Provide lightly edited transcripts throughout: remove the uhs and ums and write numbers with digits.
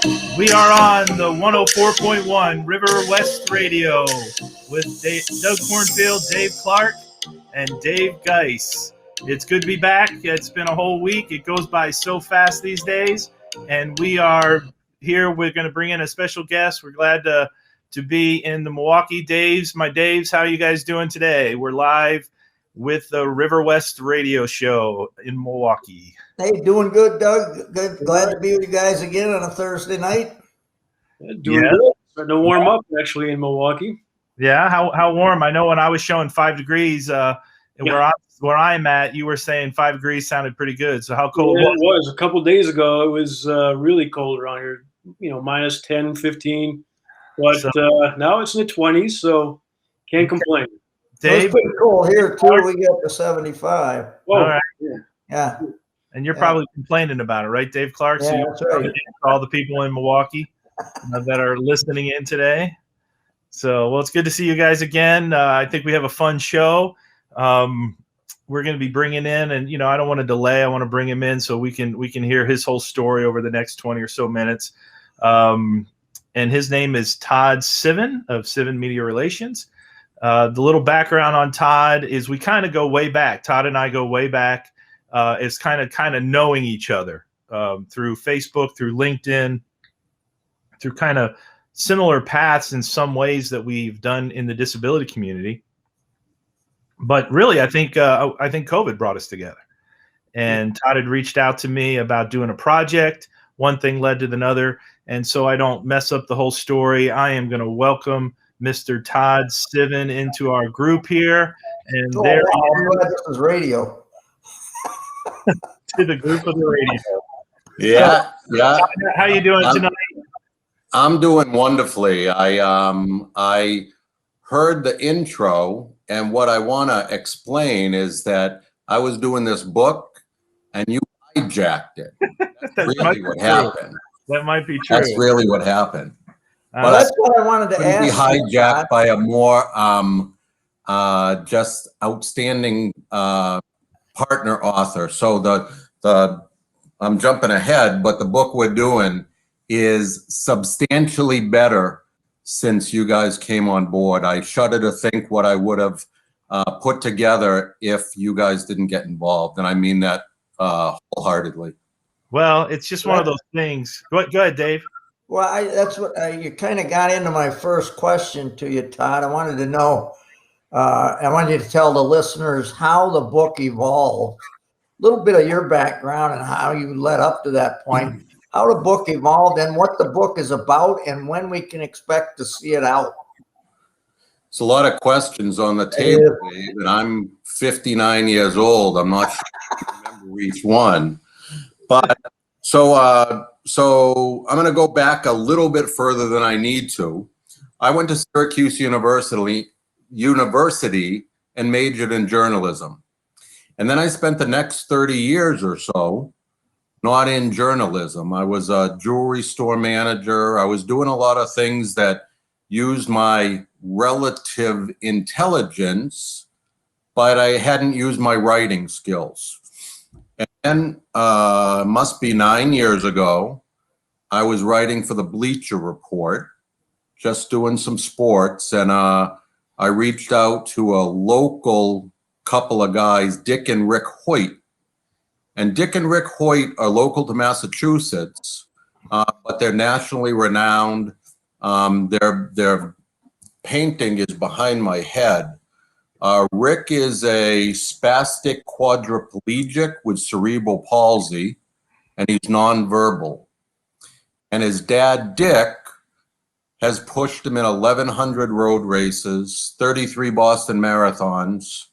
We are on the 104.1 River West Radio with Doug Cornfield, Dave Clark, and Dave Geis. It's good to be back. It's been a whole week. It goes by so fast these days. And we are here. We're going to bring in a special guest. We're glad to be in the Milwaukee. My Daves, how are you guys doing today? We're live with the River West Radio Show in Milwaukee. Hey, doing good, Doug. Good. Glad to be with you guys again on a Thursday night. Doing good. Starting to warm up, actually, in Milwaukee. Yeah, how warm? I know when I was showing 5 degrees, where I'm at, you were saying 5 degrees sounded pretty good. So how cold was it? It was. A couple of days ago, it was really cold around here, minus 10, 15. But now it's in the 20s, so can't complain. Dave? It's pretty cool here, too. We get to 75. Whoa. All right. Yeah. And you're probably complaining about it, right, Dave Clark? Yeah, so that's right. All the people in Milwaukee that are listening in today. So, well, it's good to see you guys again. I think we have a fun show. We're going to be bringing in, and I don't want to delay. I want to bring him in so we can hear his whole story over the next 20 or so minutes. And his name is Todd Civin of Civin Media Relations. The little background on Todd is we kind of go way back. Todd and I go way back. It's kind of knowing each other through Facebook, through LinkedIn, through kind of similar paths in some ways that we've done in the disability community. But really, I think COVID brought us together. And Todd had reached out to me about doing a project. One thing led to another. And so I don't mess up the whole story. I am going to welcome Mr. Todd Civin into our group here. And there this is radio. To the group of the radio. Yeah. How you doing tonight? I'm doing wonderfully. I heard the intro, and what I want to explain is that I was doing this book, and you hijacked it. That's really what happened. That might be true. That's really what happened. Well, that's what I wanted to ask. Be hijacked by a more just outstanding partner author. So I'm jumping ahead, but the book we're doing is substantially better since you guys came on board. I shudder to think what I would have put together if you guys didn't get involved, and I mean that wholeheartedly. Well, it's just one of those things. Go ahead, Dave. Well, that's what you kind of got into my first question to you, Todd. I wanted to know. I want you to tell the listeners how the book evolved, a little bit of your background and how you led up to that point, how the book evolved and what the book is about and when we can expect to see it out. It's a lot of questions on the table, Dave, and I'm 59 years old. I'm not sure I remember each one. But so I'm going to go back a little bit further than I need to. I went to Syracuse University and majored in journalism. And then I spent the next 30 years or so not in journalism. I was a jewelry store manager. I was doing a lot of things that used my relative intelligence, but I hadn't used my writing skills. And then, must be 9 years ago, I was writing for the Bleacher Report, just doing some sports, and I reached out to a local couple of guys, Dick and Rick Hoyt. And Dick and Rick Hoyt are local to Massachusetts, but they're nationally renowned. Their painting is behind my head. Rick is a spastic quadriplegic with cerebral palsy, and he's nonverbal. And his dad, Dick, has pushed him in 1,100 road races, 33 Boston marathons.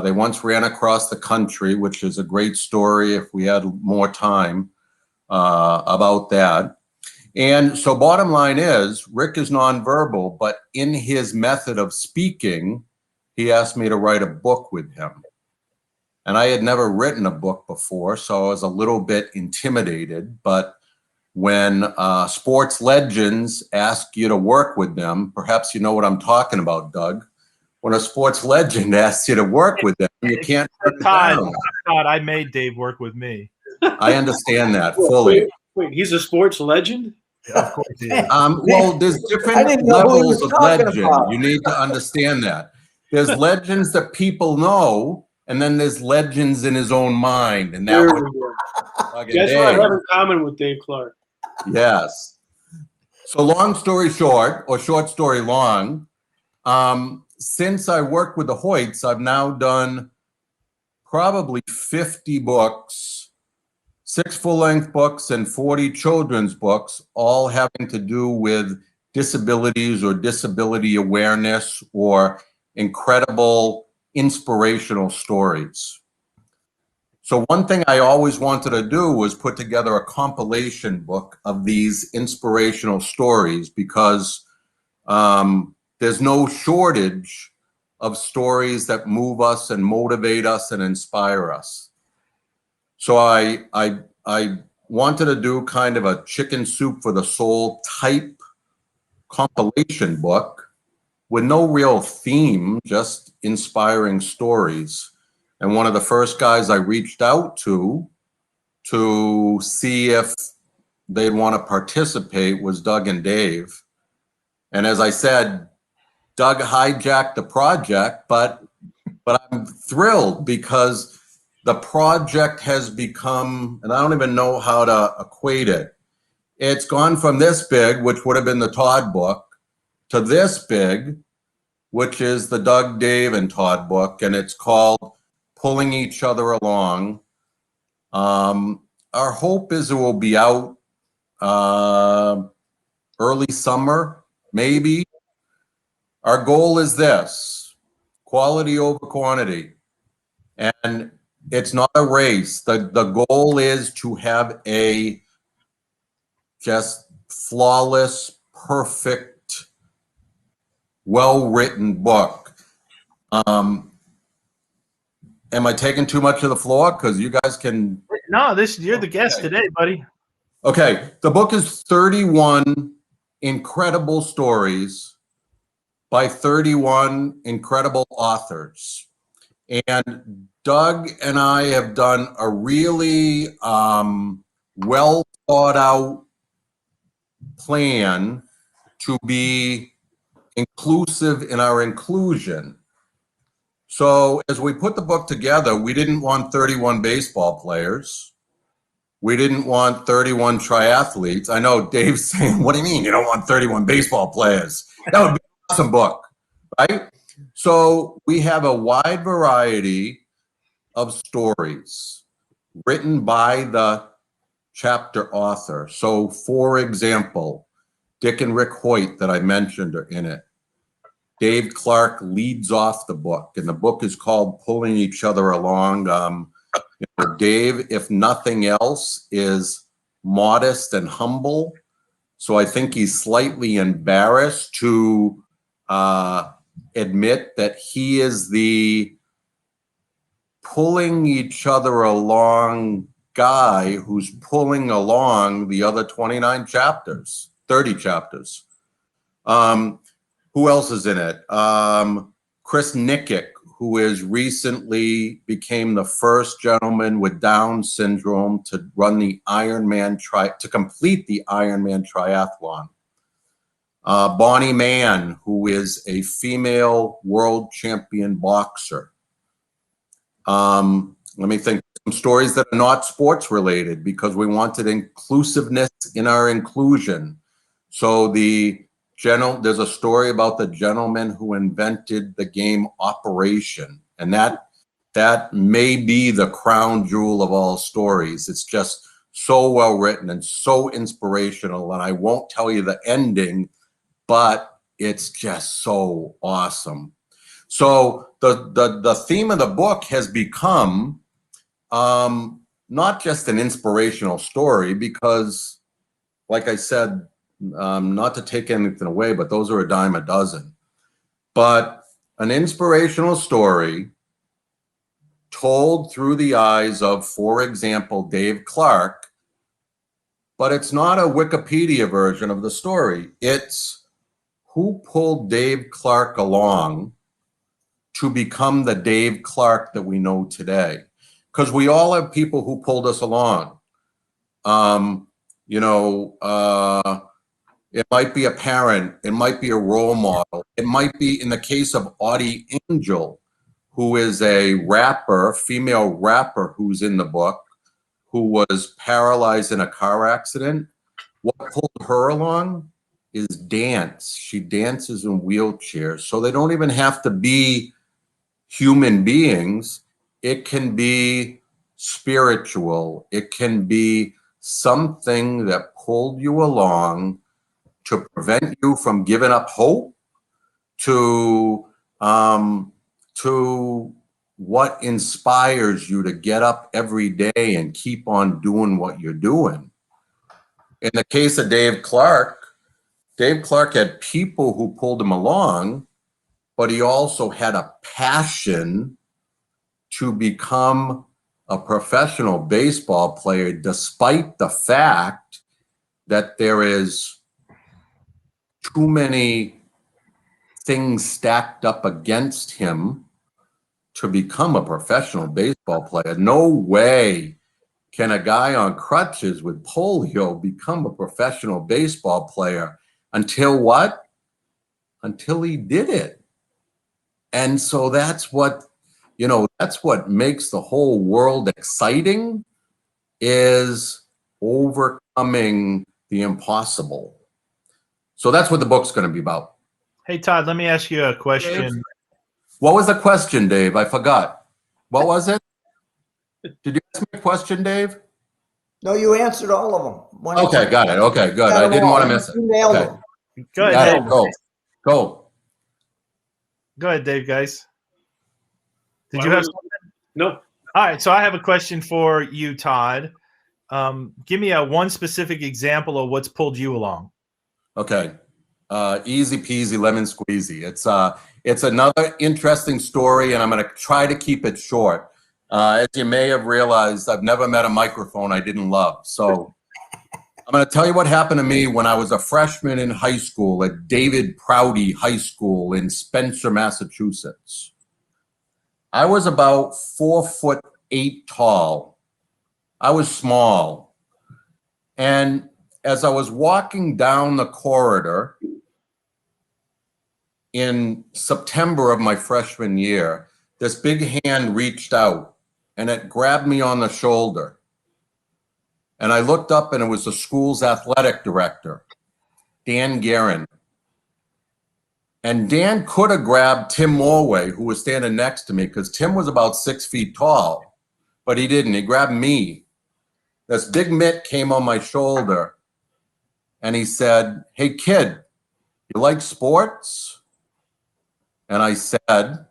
They once ran across the country, which is a great story if we had more time about that. And so bottom line is, Rick is nonverbal, but in his method of speaking, he asked me to write a book with him. And I had never written a book before, so I was a little bit intimidated. But when sports legends ask you to work with them, perhaps you know what I'm talking about, Doug. When a sports legend asks you to work with them, you can't turn it down. Todd, I made Dave work with me. I understand that fully. Wait, he's a sports legend? Of course he is. Well, there's I different didn't know who he levels was of talking legend. about. You need to understand that. There's legends that people know, and then there's legends in his own mind, and that There was we go. Doug and That's what I Dave. have in common with Dave Clark. Yes. So long story short, or short story long, since I worked with the Hoyts, I've now done probably 50 books, 6 full-length books and 40 children's books, all having to do with disabilities or disability awareness or incredible inspirational stories. So one thing I always wanted to do was put together a compilation book of these inspirational stories, because there's no shortage of stories that move us and motivate us and inspire us. So I wanted to do kind of a chicken soup for the soul type compilation book with no real theme, just inspiring stories. And one of the first guys I reached out to see if they'd want to participate was Doug and Dave. And as I said, Doug hijacked the project, but I'm thrilled because the project has become, and I don't even know how to equate it. It's gone from this big, which would have been the Todd book, to this big, which is the Doug, Dave, and Todd book, and it's called Pulling Each Other Along. Our hope is it will be out early summer, maybe. Our goal is this: quality over quantity. And it's not a race. The goal is to have a just flawless, perfect, well-written book. Am I taking too much of the floor? Because you guys can... No, you're the guest today, buddy. Okay, the book is 31 incredible stories by 31 incredible authors. And Doug and I have done a really well thought out plan to be inclusive in our inclusion. So as we put the book together, we didn't want 31 baseball players. We didn't want 31 triathletes. I know Dave's saying, what do you mean you don't want 31 baseball players? That would be an awesome book, right? So we have a wide variety of stories written by the chapter author. So for example, Dick and Rick Hoyt that I mentioned are in it. Dave Clark leads off the book, and the book is called Pulling Each Other Along. Dave, if nothing else, is modest and humble. So I think he's slightly embarrassed to admit that he is the pulling each other along guy who's pulling along the other 29 chapters, 30 chapters. Who else is in it? Chris Nickick, who is recently became the first gentleman with Down syndrome to run the to complete the Ironman triathlon. Bonnie Mann, who is a female world champion boxer. Let me think, some stories that are not sports related, because we wanted inclusiveness in our inclusion. So there's a story about the gentleman who invented the game Operation, and that may be the crown jewel of all stories. It's just so well written and so inspirational, and I won't tell you the ending, but it's just so awesome. So the theme of the book has become not just an inspirational story, because, like I said, not to take anything away, but those are a dime a dozen. But an inspirational story told through the eyes of, for example, Dave Clark, but it's not a Wikipedia version of the story. It's who pulled Dave Clark along to become the Dave Clark that we know today. Because we all have people who pulled us along. it might be a parent, it might be a role model, it might be, in the case of Audie Angel, who is a rapper, female rapper who's in the book, who was paralyzed in a car accident. What pulled her along is dance. She dances in wheelchairs. So they don't even have to be human beings. It can be spiritual. It can be something that pulled you along to prevent you from giving up hope, to what inspires you to get up every day and keep on doing what you're doing. In the case of Dave Clark had people who pulled him along, but he also had a passion to become a professional baseball player, despite the fact that there is too many things stacked up against him to become a professional baseball player. No way can a guy on crutches with polio become a professional baseball player until what? Until he did it. And so that's what, that's what makes the whole world exciting, is overcoming the impossible. So that's what the book's going to be about. Hey, Todd, let me ask you a question. What was the question, Dave? I forgot. What was it? Did you ask me a question, Dave? No, you answered all of them. Okay, got it. Okay, good. I didn't want to miss it. You nailed Okay. them. Go ahead, Dave. Go. Go ahead, Dave, guys. Did Well, you have something? No. All right, so I have a question for you, Todd. Give me one specific example of what's pulled you along. Okay. Easy peasy lemon squeezy. It's another interesting story, and I'm going to try to keep it short. As you may have realized, I've never met a microphone I didn't love. So I'm going to tell you what happened to me when I was a freshman in high school at David Prouty High School in Spencer, Massachusetts. I was about 4'8" tall. I was small. And as I was walking down the corridor in September of my freshman year, this big hand reached out and it grabbed me on the shoulder. And I looked up and it was the school's athletic director, Dan Guerin. And Dan could have grabbed Tim Morway, who was standing next to me, because Tim was about 6 feet tall, but he didn't. He grabbed me. This big mitt came on my shoulder and he said, "Hey kid, you like sports?" And I said,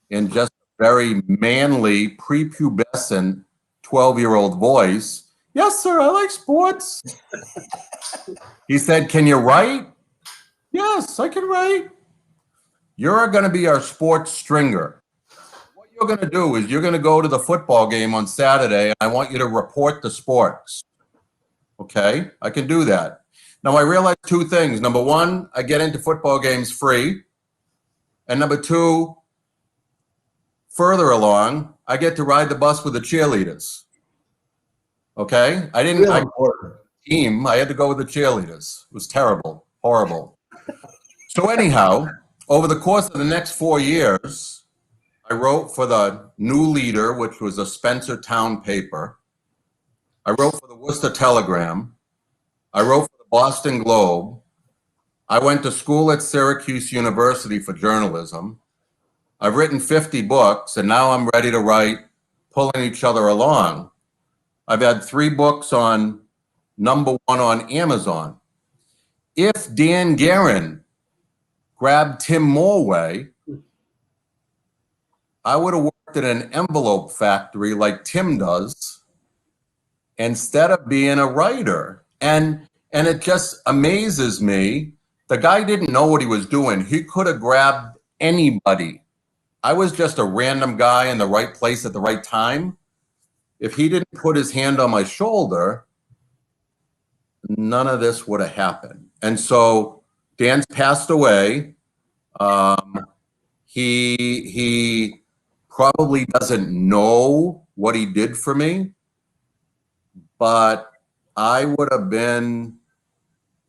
in just a very manly, prepubescent 12-year-old voice, "Yes, sir, I like sports." He said, "Can you write?" "Yes, I can write." "You're going to be our sports stringer. What you're going to do is you're going to go to the football game on Saturday, and I want you to report the sports." Okay, I can do that. Now, I realized two things. Number one, I get into football games free. And number two, further along, I get to ride the bus with the cheerleaders. Okay? I didn't Really important. team. I had to go with the cheerleaders. It was terrible, horrible. So anyhow, over the course of the next 4 years, I wrote for the New Leader, which was a Spencer town paper. I wrote for the Worcester Telegram. I wrote for the Boston Globe. I went to school at Syracuse University for journalism. I've written 50 books, and now I'm ready to write Pulling Each Other Along. I've had 3 books on #1 on Amazon. If Dan Guerin grabbed Tim Morway, I would have worked at an envelope factory like Tim does instead of being a writer. And it just amazes me. The guy didn't know what he was doing. He could have grabbed anybody. I was just a random guy in the right place at the right time. If he didn't put his hand on my shoulder, none of this would have happened. And so Dan's passed away. He probably doesn't know what he did for me, but I would have been,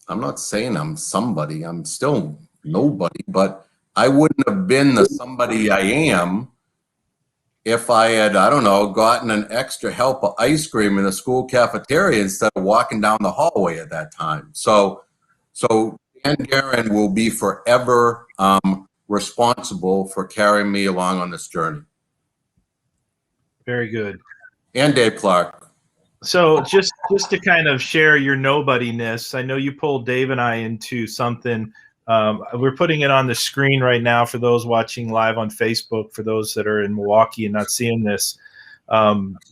I'm not saying I'm somebody, I'm still nobody, but I wouldn't have been the somebody I am if I had, I don't know, gotten an extra help of ice cream in the school cafeteria instead of walking down the hallway at that time. So Dan Guerin will be forever responsible for carrying me along on this journey. Very good. And Dave Clark. So just to kind of share your nobodiness, I know you pulled Dave and I into something. We're putting it on the screen right now for those watching live on Facebook, for those that are in Milwaukee and not seeing this.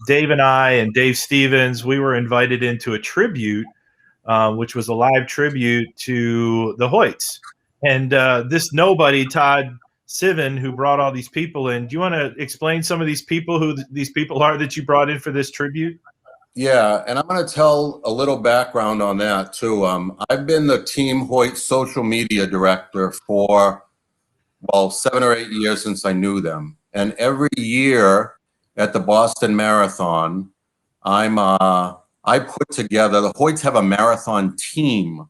Dave and I and Dave Stevens, we were invited into a tribute, which was a live tribute to the Hoyts. And this nobody, Todd Civin, who brought all these people in. Do you want to explain some of these people, who these people are that you brought in for this tribute? Yeah, and I'm going to tell a little background on that too. I've been the Team Hoyt social media director for, well, 7 or 8 years since I knew them. And every year at the Boston Marathon, I put together, the Hoyts have a marathon team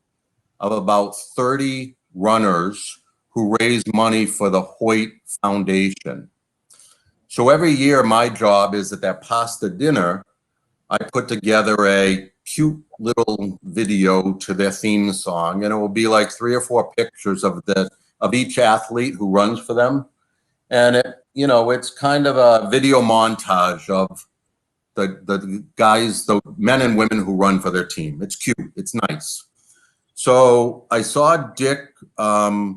of about 30 runners who raise money for the Hoyt Foundation. So every year my job is at that pasta dinner, I put together a cute little video to their theme song, and it will be like 3 or 4 pictures of each athlete who runs for them. And it's kind of a video montage of the guys, the men and women who run for their team. It's cute. It's nice. So I saw Dick a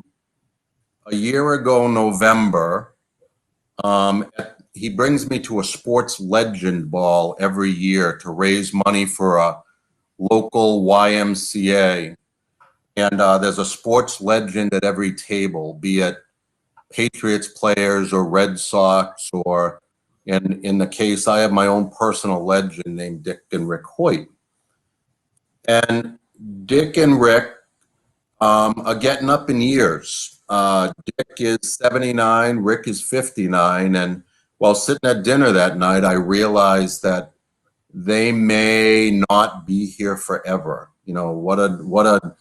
year ago, November. He brings me to a sports legend ball every year to raise money for a local YMCA. And there's a sports legend at every table, be it Patriots players or Red Sox, or in the case, I have my own personal legend named Dick and Rick Hoyt. And Dick and Rick are getting up in years. Dick is 79, Rick is 59, and while sitting at dinner that night, I realized that they may not be here forever. What a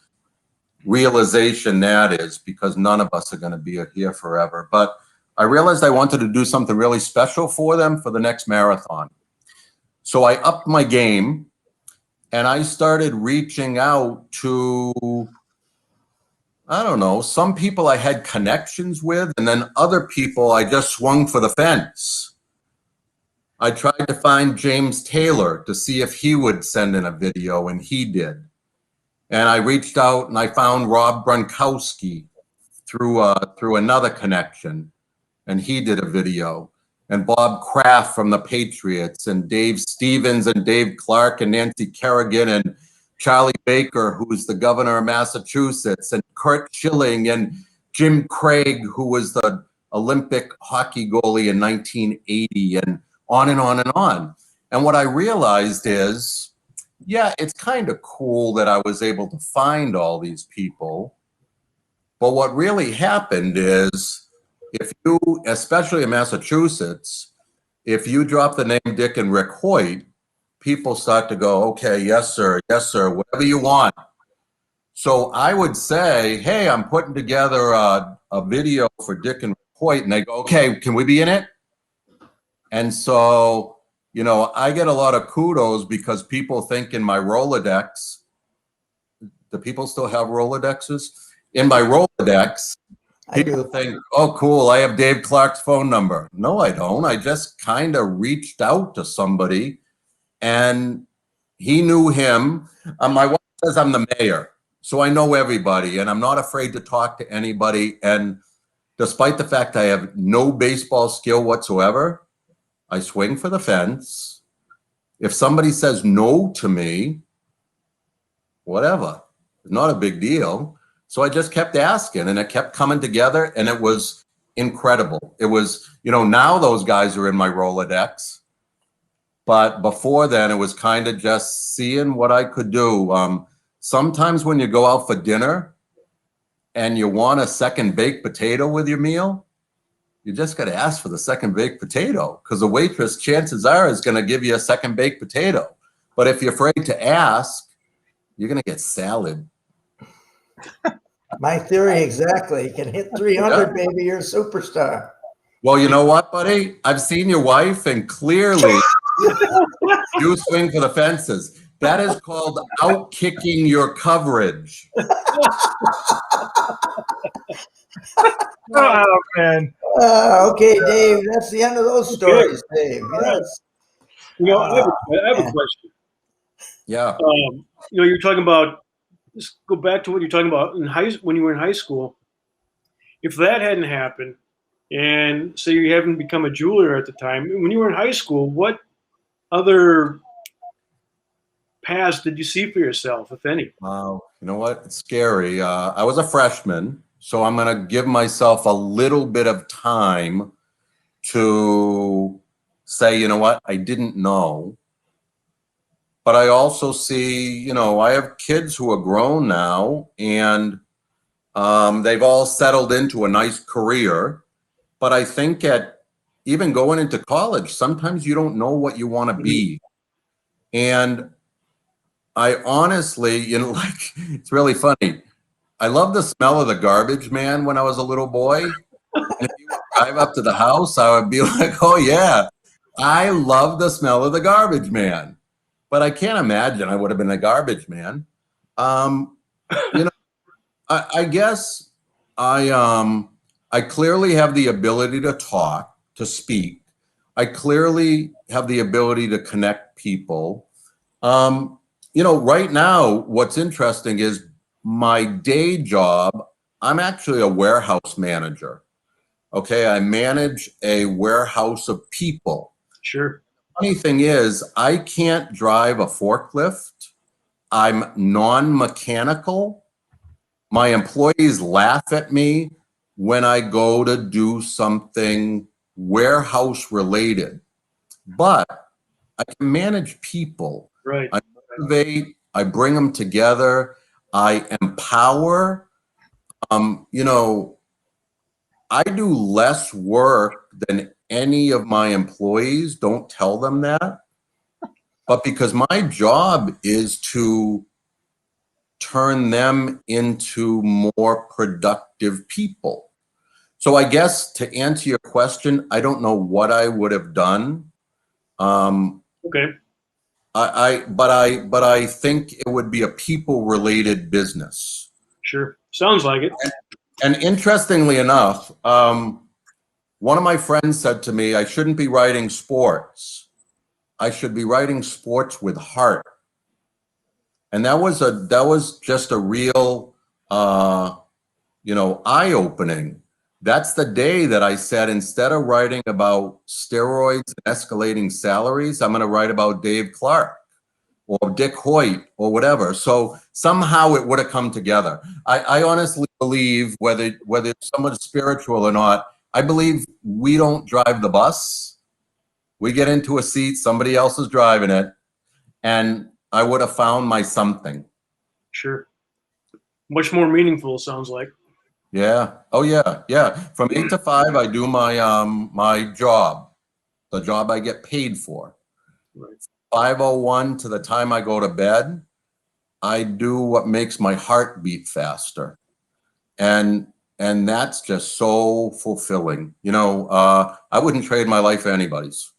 realization that is, because none of us are going to be here forever. But I realized I wanted to do something really special for them for the next marathon. So I upped my game and I started reaching out to, I don't know, some people I had connections with, and then other people I just swung for the fence. I tried to find James Taylor to see if he would send in a video, and he did. And I reached out and I found Rob Gronkowski through another connection, and he did a video. And Bob Kraft from the Patriots, and Dave Stevens and Dave Clark and Nancy Kerrigan and Charlie Baker, who's the governor of Massachusetts, and Kurt Schilling and Jim Craig, who was the Olympic hockey goalie in 1980, and on and on and on. And what I realized is, yeah, it's kind of cool that I was able to find all these people. But what really happened is, if you, especially in Massachusetts, if you drop the name Dick and Rick Hoyt, people start to go, okay, yes, sir, whatever you want. So I would say, hey, I'm putting together a video for Dick and Rick Hoyt, and they go, okay, can we be in it? And so, I get a lot of kudos because people think in my Rolodex, do people still have Rolodexes? In my Rolodex, people think, oh, cool, I have Dave Clark's phone number. No, I don't. I just kind of reached out to somebody, and he knew him. My wife says I'm the mayor, so I know everybody, and I'm not afraid to talk to anybody. And despite the fact I have no baseball skill whatsoever, I swing for the fence. If somebody says no to me, whatever, it's not a big deal. So I just kept asking, and it kept coming together, and it was incredible. It was, now those guys are in my Rolodex. But before then, it was kind of just seeing what I could do. Sometimes when you go out for dinner and you want a second baked potato with your meal, you just got to ask for the second baked potato, because the waitress, chances are, is going to give you a second baked potato. But if you're afraid to ask, you're going to get salad. My theory exactly. You can hit 300, baby, you're a superstar. Well, you know what, buddy? I've seen your wife, and clearly you swing for the fences. That is called out-kicking your coverage. Oh man. Okay, Dave, that's the end of those stories, Dave. Yes. I have a question. Yeah. You're talking about, let's go back to what you're talking about when you were in high school. If that hadn't happened, and say you haven't become a jeweler at the time, when you were in high school, what other paths did you see for yourself, if any? You know what? It's scary. I was a freshman, so I'm going to give myself a little bit of time to say, you know what? I didn't know. But I also see, I have kids who are grown now, and they've all settled into a nice career. But I think even going into college, sometimes you don't know what you want to be. And I honestly, it's really funny. I love the smell of the garbage man when I was a little boy. And if you would drive up to the house, I would be like, oh yeah, I love the smell of the garbage man. But I can't imagine I would have been a garbage man. I guess I clearly have the ability to talk, to speak. I clearly have the ability to connect people. Right now, what's interesting is my day job, I'm actually a warehouse manager. Okay, I manage a warehouse of people. Sure. Funny thing is, I can't drive a forklift. I'm non-mechanical. My employees laugh at me when I go to do something warehouse related, but I can manage people. Right. I motivate, I bring them together, I empower. I do less work than any of my employees. Don't tell them that. But because my job is to turn them into more productive people. So I guess to answer your question, I don't know what I would have done. Okay. But I think it would be a people-related business. Sure. Sounds like it. And interestingly enough, one of my friends said to me, I shouldn't be writing sports. I should be writing sports with heart. And that was just a real, eye-opening. That's the day that I said, instead of writing about steroids and escalating salaries, I'm going to write about Dave Clark or Dick Hoyt or whatever. So somehow it would have come together. I honestly believe, whether someone's spiritual or not, I believe we don't drive the bus. We get into a seat, somebody else is driving it, and I would have found my something. Sure. Much more meaningful, sounds like. Yeah. Oh yeah. Yeah. From 8 to 5, I do my job, the job I get paid for. Right. 5:01 to the time I go to bed, I do what makes my heart beat faster, and that's just so fulfilling. I wouldn't trade my life for anybody's.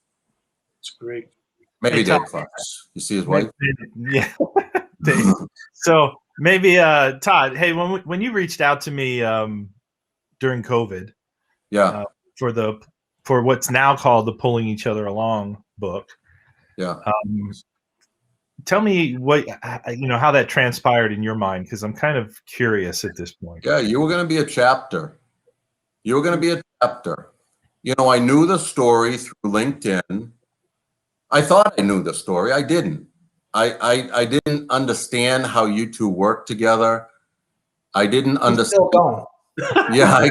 It's great. Maybe Hey, Dave Todd. Clark's. You see his wife? Yeah. So maybe Todd, hey, when you reached out to me during COVID, Yeah. For what's now called the Pulling Each Other Along book, Yeah. tell me how that transpired in your mind, because I'm kind of curious at this point. Yeah, you were going to be a chapter. You were going to be a chapter. I knew the story through LinkedIn. I thought I knew the story. I didn't. I didn't understand how you two work together. I didn't understand. Still don't. Yeah, I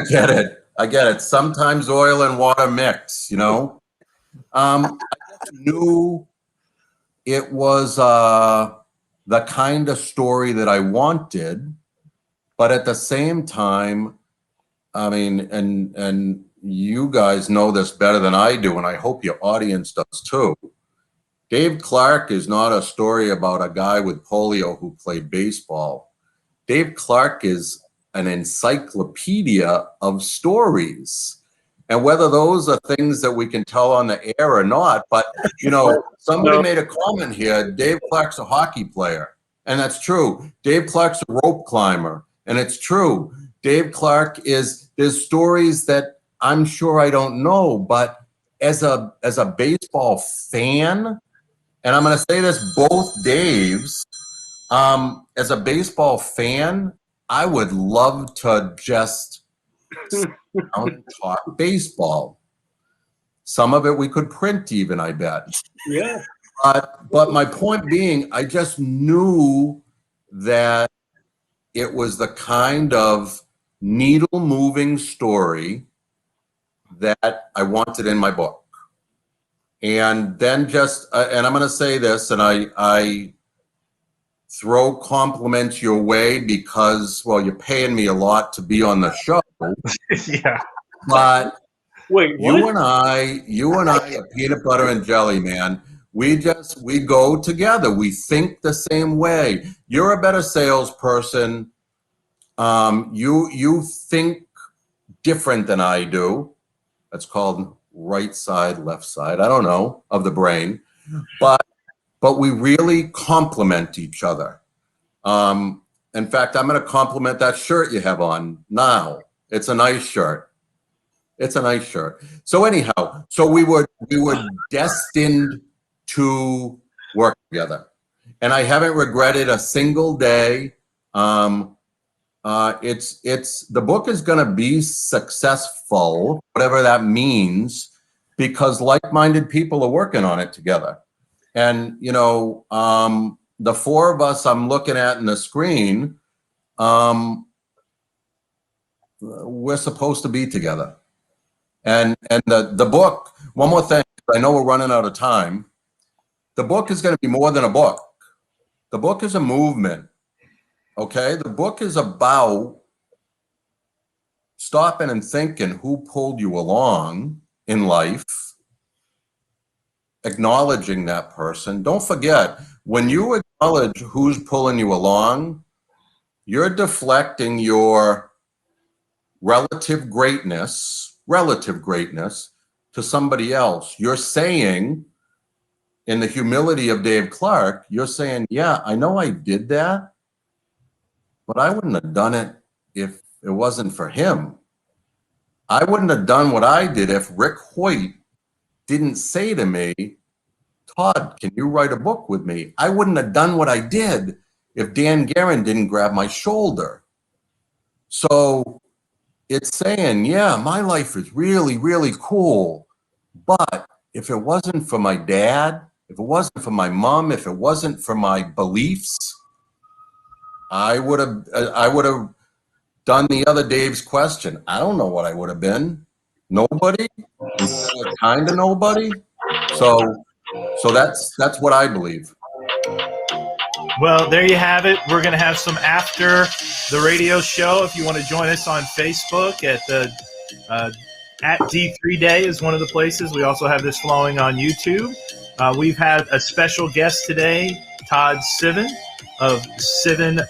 get it. Sometimes oil and water mix, I just knew it was the kind of story that I wanted, but at the same time, I mean, and you guys know this better than I do, and I hope your audience does too. Dave Clark is not a story about a guy with polio who played baseball. Dave Clark is an encyclopedia of stories. And whether those are things that we can tell on the air or not, but, you know, somebody made a comment here, Dave Clark's a hockey player. And that's true. Dave Clark's a rope climber. And it's true. Dave Clark there's stories that I'm sure I don't know, but as a baseball fan, and I'm going to say this, both Daves, as a baseball fan, I would love to just sit down and talk baseball. Some of it we could print even, I bet. Yeah. But my point being, I just knew that it was the kind of needle moving story that I wanted in my book. And then and I'm going to say this, and I throw compliments your way because, well, you're paying me a lot to be on the show. Yeah. But Wait, what? you and I are peanut butter and jelly, man. We go together. We think the same way. You're a better salesperson. You think different than I do. That's called right side, left side. I don't know, of the brain. But we really complement each other. In fact, I'm going to compliment that shirt you have on now. It's a nice shirt. It's a nice shirt. So anyhow, we were destined to work together, and I haven't regretted a single day. The book is going to be successful, whatever that means, because like-minded people are working on it together. And, you know, the four of us I'm looking at in the screen, we're supposed to be together. And the book, one more thing, I know we're running out of time. The book is going to be more than a book. The book is a movement. Okay? The book is about stopping and thinking who pulled you along in life, acknowledging that person. Don't forget, when you acknowledge who's pulling you along, you're deflecting your relative greatness to somebody else. You're saying, in the humility of Dave Clark, you're saying, yeah, I know I did that, but I wouldn't have done it if it wasn't for him. I wouldn't have done what I did if Rick Hoyt didn't say to me, Todd, can you write a book with me? I wouldn't have done what I did if Dan Guerin didn't grab my shoulder. So it's saying, yeah, my life is really, really cool. But if it wasn't for my dad, if it wasn't for my mom, if it wasn't for my beliefs, I would have done the other Dave's question. I don't know what I would have been. Nobody, kind of nobody. So that's what I believe. Well, there you have it. We're going to have some after the radio show. If you want to join us on Facebook at D3 Day is one of the places. We also have this flowing on YouTube. We've had a special guest today, Todd Civin of Civin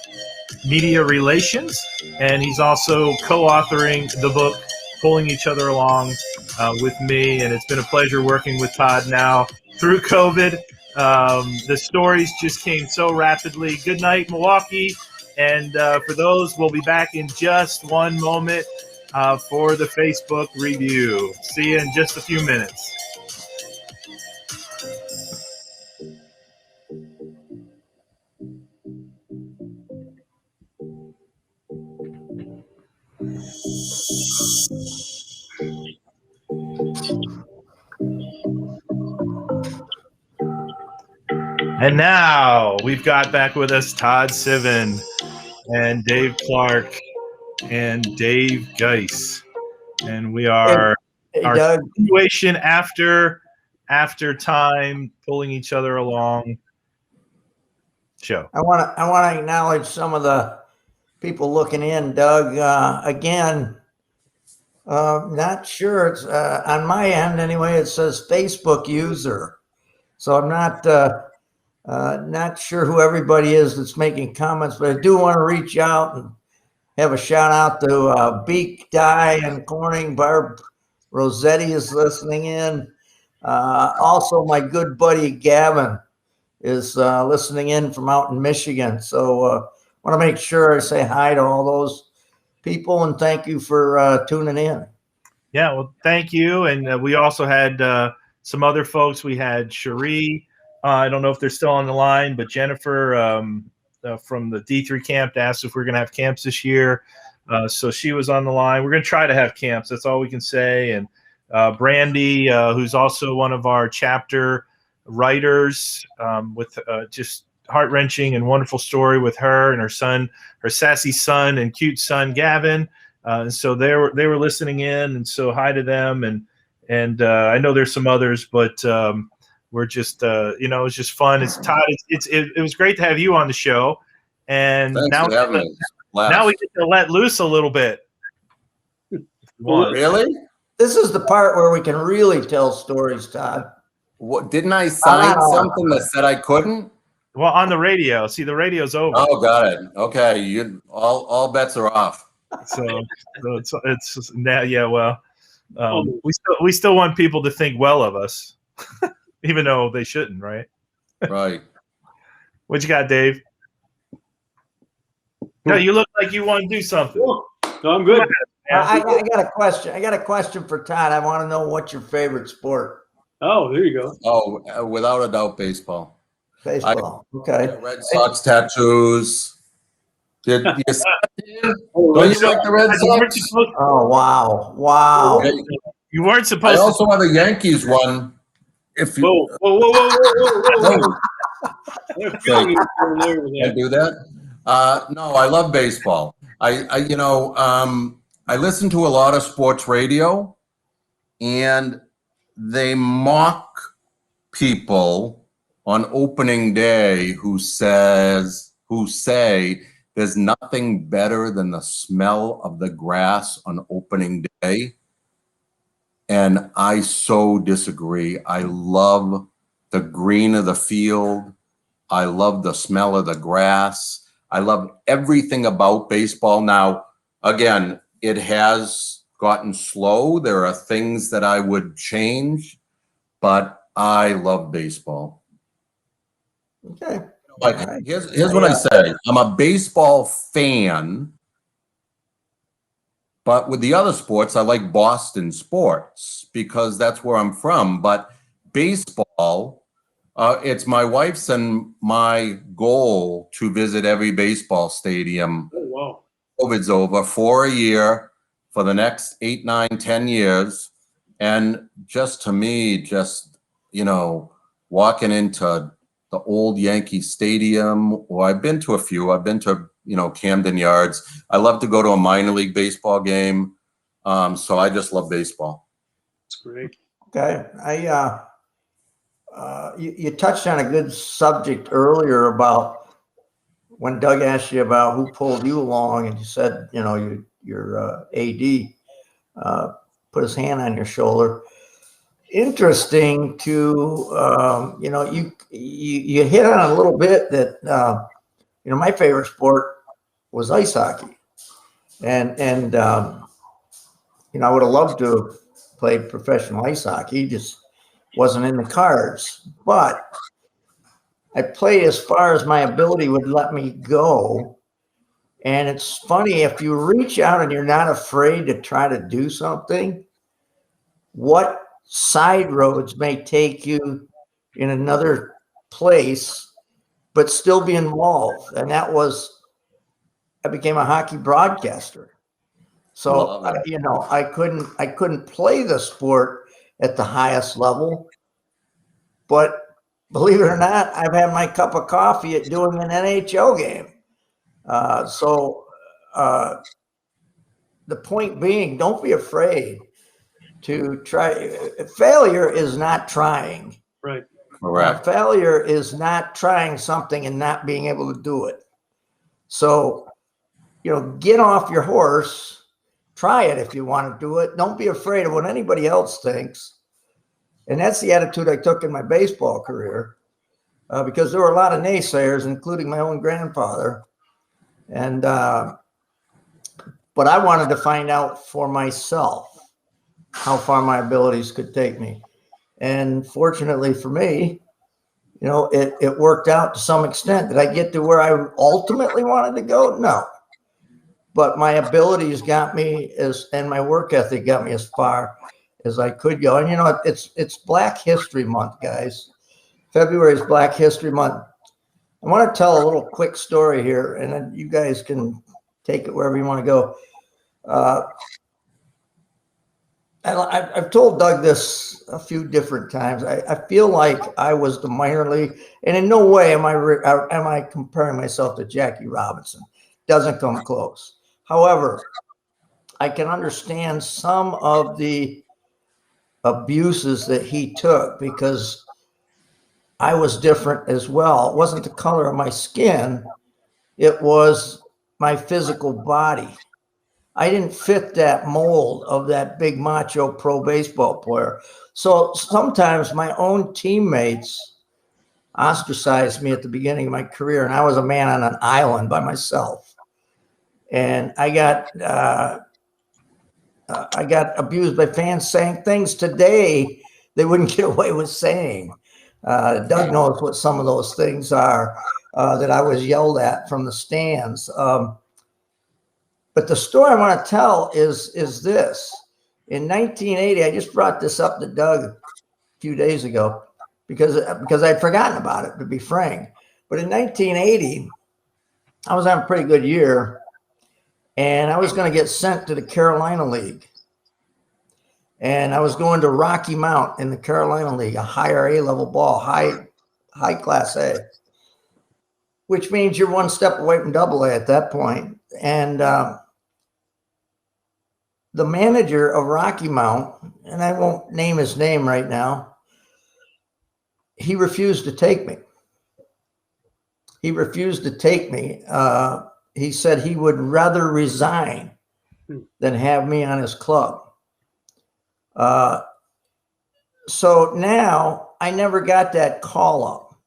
Media Relations, and he's also co-authoring the book Pulling Each Other Along with me, and it's been a pleasure working with Todd now through COVID. The stories just came so rapidly. Good night, Milwaukee, and for those, we'll be back in just one moment for the Facebook review. See you in just a few minutes. And now we've got back with us Todd Civin and Dave Clark and Dave Geis. And we are our situation after time, pulling each other along show. I want to acknowledge some of the people looking in. Doug, again, not sure. It's on my end anyway. It says Facebook user. So I'm not sure who everybody is that's making comments, but I do want to reach out and have a shout out to Beak, Dye, and Corning. Barb Rossetti is listening in. Also, my good buddy Gavin is listening in from out in Michigan. So I want to make sure I say hi to all those people and thank you for tuning in. Yeah, well, thank you. And we also had some other folks. We had Cherie. I don't know if they're still on the line, but Jennifer from the D3 camp asked if we're going to have camps this year. So she was on the line. We're going to try to have camps. That's all we can say. And Brandy, who's also one of our chapter writers, with just heart-wrenching and wonderful story with her and her son, her sassy son and cute son, Gavin. And so they were listening in, and so hi to them. And I know there's some others, but we're just it's just fun. It's Todd. It was great to have you on the show, and Thanks for having me. now we get to let loose a little bit. Really? This is the part where we can really tell stories, Todd. What, didn't I sign something that said I couldn't? Well, on the radio. See, the radio's over. Oh, got it. Okay, all bets are off. So it's now, yeah. Well, we still want people to think well of us, even though they shouldn't, right? Right. What you got, Dave? No, you look like you want to do something. No, I'm good. I got a question. I got a question for Todd. I want to know what's your favorite sport. Oh, there you go. Oh, without a doubt, baseball. Baseball. Okay. Red Sox tattoos. Don't you like the Red Sox? Oh, wow. You weren't supposed I to. also have a Yankees one. If you Whoa. Can't do that. No, I love baseball. I listen to a lot of sports radio, and they mock people on opening day who say there's nothing better than the smell of the grass on opening day. And I so disagree. I love the green of the field. I love the smell of the grass. I love everything about baseball. Now, again, it has gotten slow. There are things that I would change, but I love baseball. Okay. Like, here's what I say. I'm a baseball fan, but with the other sports, I like Boston sports because that's where I'm from. But baseball, it's my wife's and my goal to visit every baseball stadium. Oh, wow. COVID's over for a year for the next 8, 9, 10 years. And just to me, walking into the old Yankee Stadium, or I've been to a few. I've been to, Camden Yards. I love to go to a minor league baseball game. So I just love baseball. That's great. Okay. You touched on a good subject earlier about when Doug asked you about who pulled you along, and you said, your AD put his hand on your shoulder. Interesting to, you hit on a little bit that, my favorite sport was ice hockey. And I would have loved to have played professional ice hockey, just wasn't in the cards. But I played as far as my ability would let me go. And it's funny, if you reach out and you're not afraid to try to do something, what side roads may take you in another place, but still be involved. And I became a hockey broadcaster. So, I couldn't play the sport at the highest level, but believe it or not, I've had my cup of coffee at doing an NHL game. The point being, don't be afraid to try. Failure is not trying. Right. Correct. Failure is not trying something and not being able to do it. So, get off your horse, try it if you want to do it. Don't be afraid of what anybody else thinks. And that's the attitude I took in my baseball career, because there were a lot of naysayers, including my own grandfather. And, but I wanted to find out for myself how far my abilities could take me. And fortunately for me, you know, it worked out to some extent. Did I get to where I ultimately wanted to go? No. But my abilities got me and my work ethic got me as far as I could go. And, you know, it's Black History Month, guys. February is Black History Month. I want to tell a little quick story here, and then you guys can take it wherever you want to go. I've told Doug this a few different times. I feel like I was the minor league, and in no way am I comparing myself to Jackie Robinson. Doesn't come close. However, I can understand some of the abuses that he took because I was different as well. It wasn't the color of my skin. It was my physical body. I didn't fit that mold of that big macho pro baseball player. So sometimes my own teammates ostracized me at the beginning of my career, and I was a man on an island by myself. And I got abused by fans saying things today they wouldn't get away with saying. Doug knows what some of those things are that I was yelled at from the stands. But the story I want to tell is this. In 1980, I just brought this up to Doug a few days ago because I'd forgotten about it, to be frank. But in 1980, I was having a pretty good year, and I was going to get sent to the Carolina League. And I was going to Rocky Mount in the Carolina League, a higher A-level ball, high class A, which means you're one step away from double A at that point. And the manager of Rocky Mount, and I won't name his name right now, he refused to take me. He refused to take me. He said he would rather resign than have me on his club. So now I never got that call up.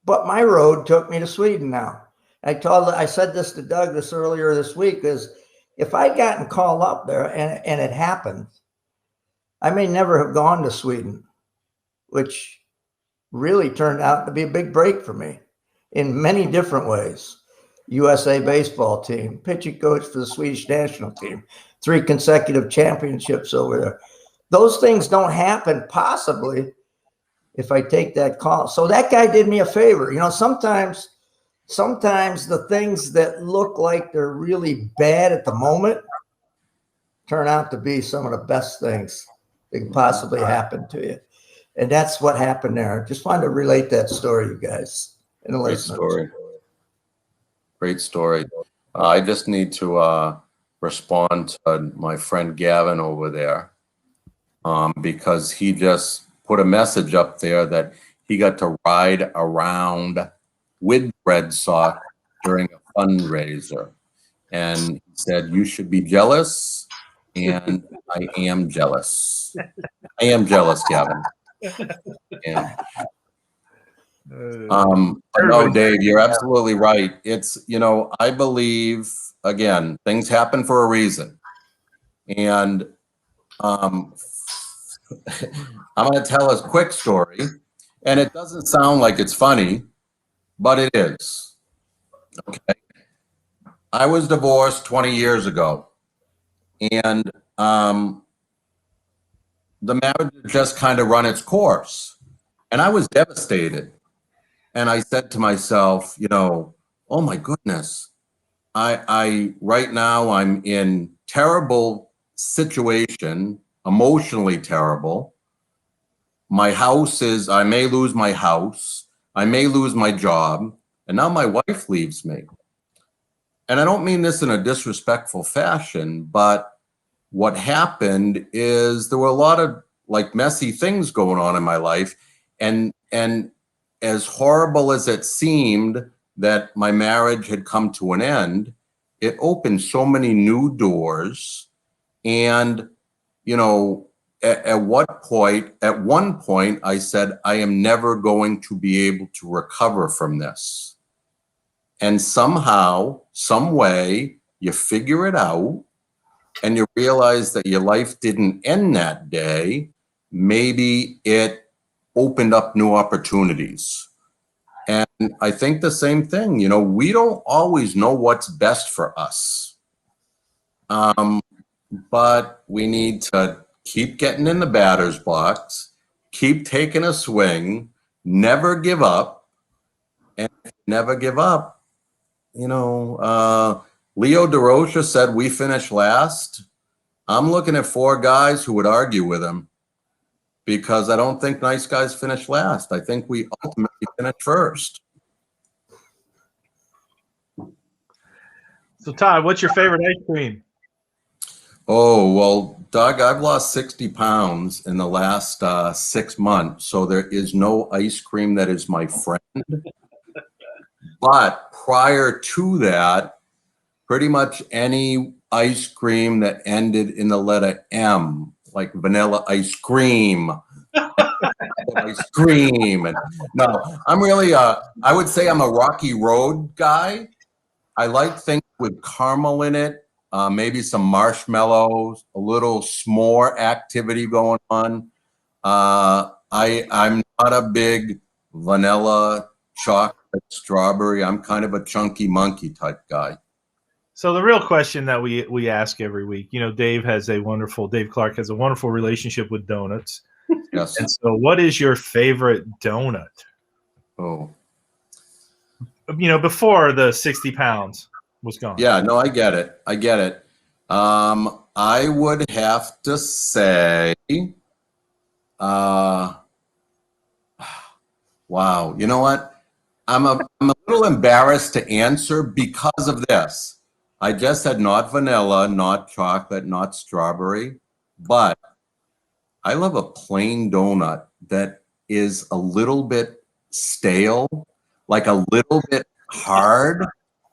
But my road took me to Sweden now. I said this to Doug earlier this week, is if I'd gotten called up there and it happened, I may never have gone to Sweden, which really turned out to be a big break for me in many different ways. USA baseball team, pitching coach for the Swedish national team, 3 consecutive championships over there. Those things don't happen possibly if I take that call. So that guy did me a favor. You know, sometimes the things that look like they're really bad at the moment turn out to be some of the best things that can possibly happen to you. And that's what happened there. Just wanted to relate that story, you guys. And Great story. Great story. I just need to respond to my friend Gavin over there because he just put a message up there that he got to ride around with Red Sox during a fundraiser. And he said, you should be jealous. And I am jealous. I am jealous, Gavin. Yeah. No, Dave, you're absolutely right. It's, you know, I believe, again, things happen for a reason. And I'm going to tell a quick story, and it doesn't sound like it's funny, but it is. Okay. I was divorced 20 years ago, and the marriage had just kind of run its course, and I was devastated. And I said to myself, you know, oh my goodness, I right now I'm in terrible situation, emotionally terrible. My house is, I may lose my house, I may lose my job, and now my wife leaves me. And I don't mean this in a disrespectful fashion, but what happened is there were a lot of like messy things going on in my life, and as horrible as it seemed that my marriage had come to an end, it opened so many new doors. And, you know, at what point, at one point, I said, I am never going to be able to recover from this. And somehow, some way, you figure it out and you realize that your life didn't end that day. Maybe it opened up new opportunities. And I think the same thing, you know, we don't always know what's best for us. But we need to keep getting in the batter's box, keep taking a swing, never give up, and never give up. You know, Leo DeRocha said we finished last. I'm looking at 4 guys who would argue with him because I don't think nice guys finish last. I think we ultimately finish first. So Todd, what's your favorite ice cream? Oh, well, Doug, I've lost 60 pounds in the last 6 months, so there is no ice cream that is my friend. But prior to that, pretty much any ice cream that ended in the letter M, like vanilla ice cream, ice cream. And no, I'm really, I would say I'm a Rocky Road guy. I like things with caramel in it. Maybe some marshmallows, a little s'more activity going on. I'm not a big vanilla, chocolate, strawberry. I'm kind of a chunky monkey type guy. So the real question that we ask every week, you know, Dave Clark has a wonderful relationship with donuts. Yes. And so what is your favorite donut? Oh. You know, before the 60 pounds was gone. Yeah, no, I get it. I get it. I would have to say, wow, you know what? I'm a little embarrassed to answer because of this. I just said not vanilla, not chocolate, not strawberry, but I love a plain donut that is a little bit stale, like a little bit hard.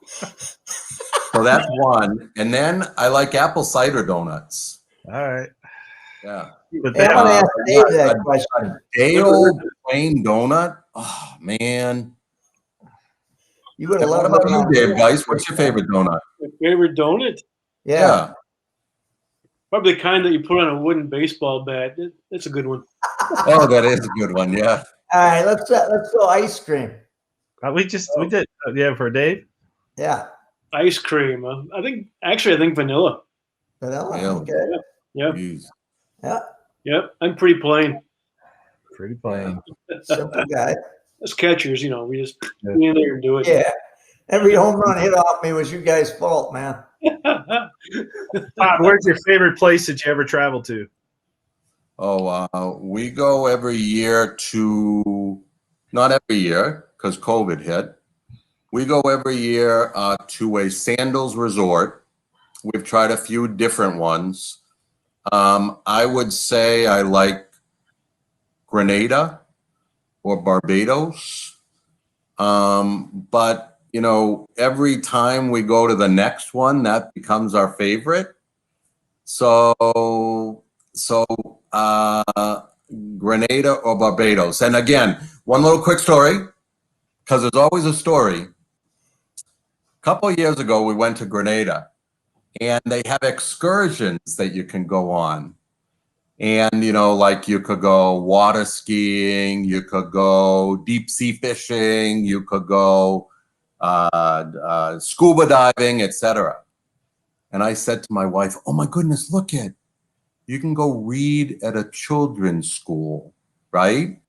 So that's one. And then I like apple cider donuts. All right. Yeah. But Hey, I'm going to ask Dave that A question. day-old plain donut? Oh, man. You would have What loved about it you, on Dave, guys? What's your favorite donut? My favorite donut? Yeah. Probably the kind that you put on a wooden baseball bat. That's a good one. Oh, that is a good one. Yeah. All right, let's go ice cream. we did. Yeah, for Dave. Yeah. Ice cream. I think vanilla. Vanilla. Really? Okay. Yep. Jeez. Yeah. Yep. I'm pretty plain. Pretty plain. Simple guy. As catchers, you know, we just get in there and do it. Yeah. Every home run hit off me was you guys' fault, man. Todd, where's your favorite place that you ever traveled to? Oh, we go every year to, not every year, because COVID hit. We go every year to a sandals resort. We've tried a few different ones. I would say I like Grenada or Barbados. But, you know, every time we go to the next one, that becomes our favorite. So Grenada or Barbados. And again, one little quick story, because there's always a story. A couple of years ago, we went to Grenada, and they have excursions that you can go on. And, you know, like you could go water skiing, you could go deep sea fishing, you could go scuba diving, etc. And I said to my wife, oh my goodness, look at, you can go read at a children's school, right?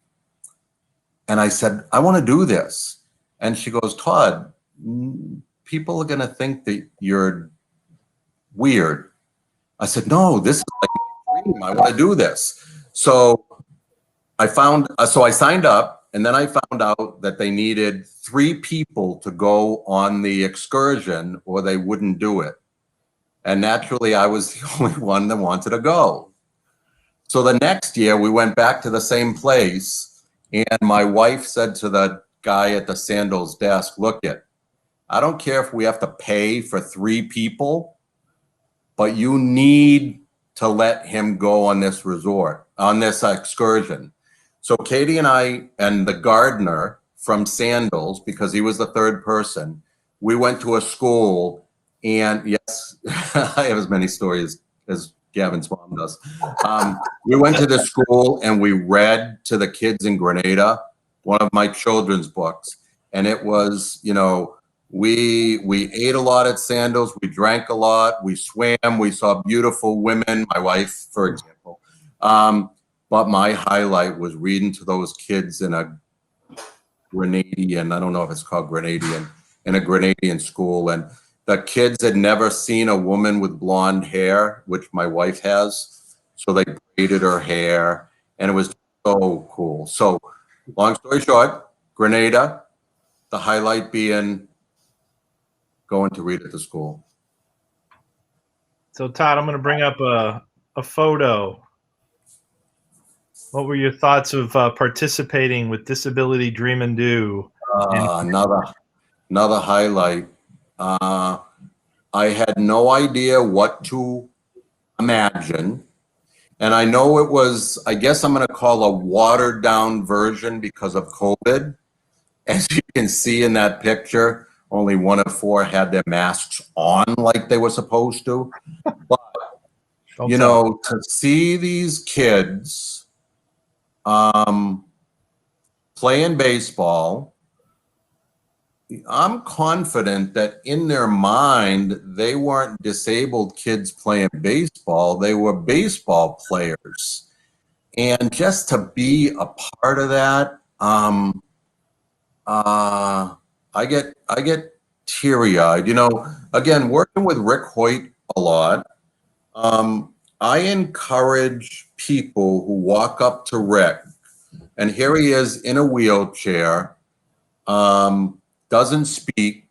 And I said, I want to do this. And she goes, Todd, people are going to think that you're weird. I said, no, this is like my dream. I want to do this. So I signed up, and then I found out that they needed 3 people to go on the excursion or they wouldn't do it. And naturally, I was the only one that wanted to go. So the next year, we went back to the same place, and my wife said to the guy at the sandals desk, look it, I don't care if we have to pay for 3 people, but you need to let him go on this excursion. So Katie and I and the gardener from Sandals, because he was the third person, we went to a school, and yes, I have as many stories as Gavin's mom does. We went to the school and we read to the kids in Grenada one of my children's books, and it was, you know, we ate a lot at Sandals, we drank a lot, we swam, we saw beautiful women, my wife, for example. But my highlight was reading to those kids in a Grenadian, I don't know if it's called Grenadian, in a Grenadian school. And the kids had never seen a woman with blonde hair, which my wife has. So they braided her hair, and it was so cool. So long story short, Grenada, the highlight being going to read at the school. So Todd, I'm going to bring up a photo. What were your thoughts of participating with Disability Dream and Do? Another highlight. I had no idea what to imagine. And I know it was, I guess I'm going to call a watered down version because of COVID. As you can see in that picture, only 1 of 4 had their masks on like they were supposed to. But, you know, to see these kids playing baseball, I'm confident that in their mind, they weren't disabled kids playing baseball. They were baseball players. And just to be a part of that, I get teary-eyed. You know, again, working with Rick Hoyt a lot, I encourage people who walk up to Rick, and here he is in a wheelchair, doesn't speak.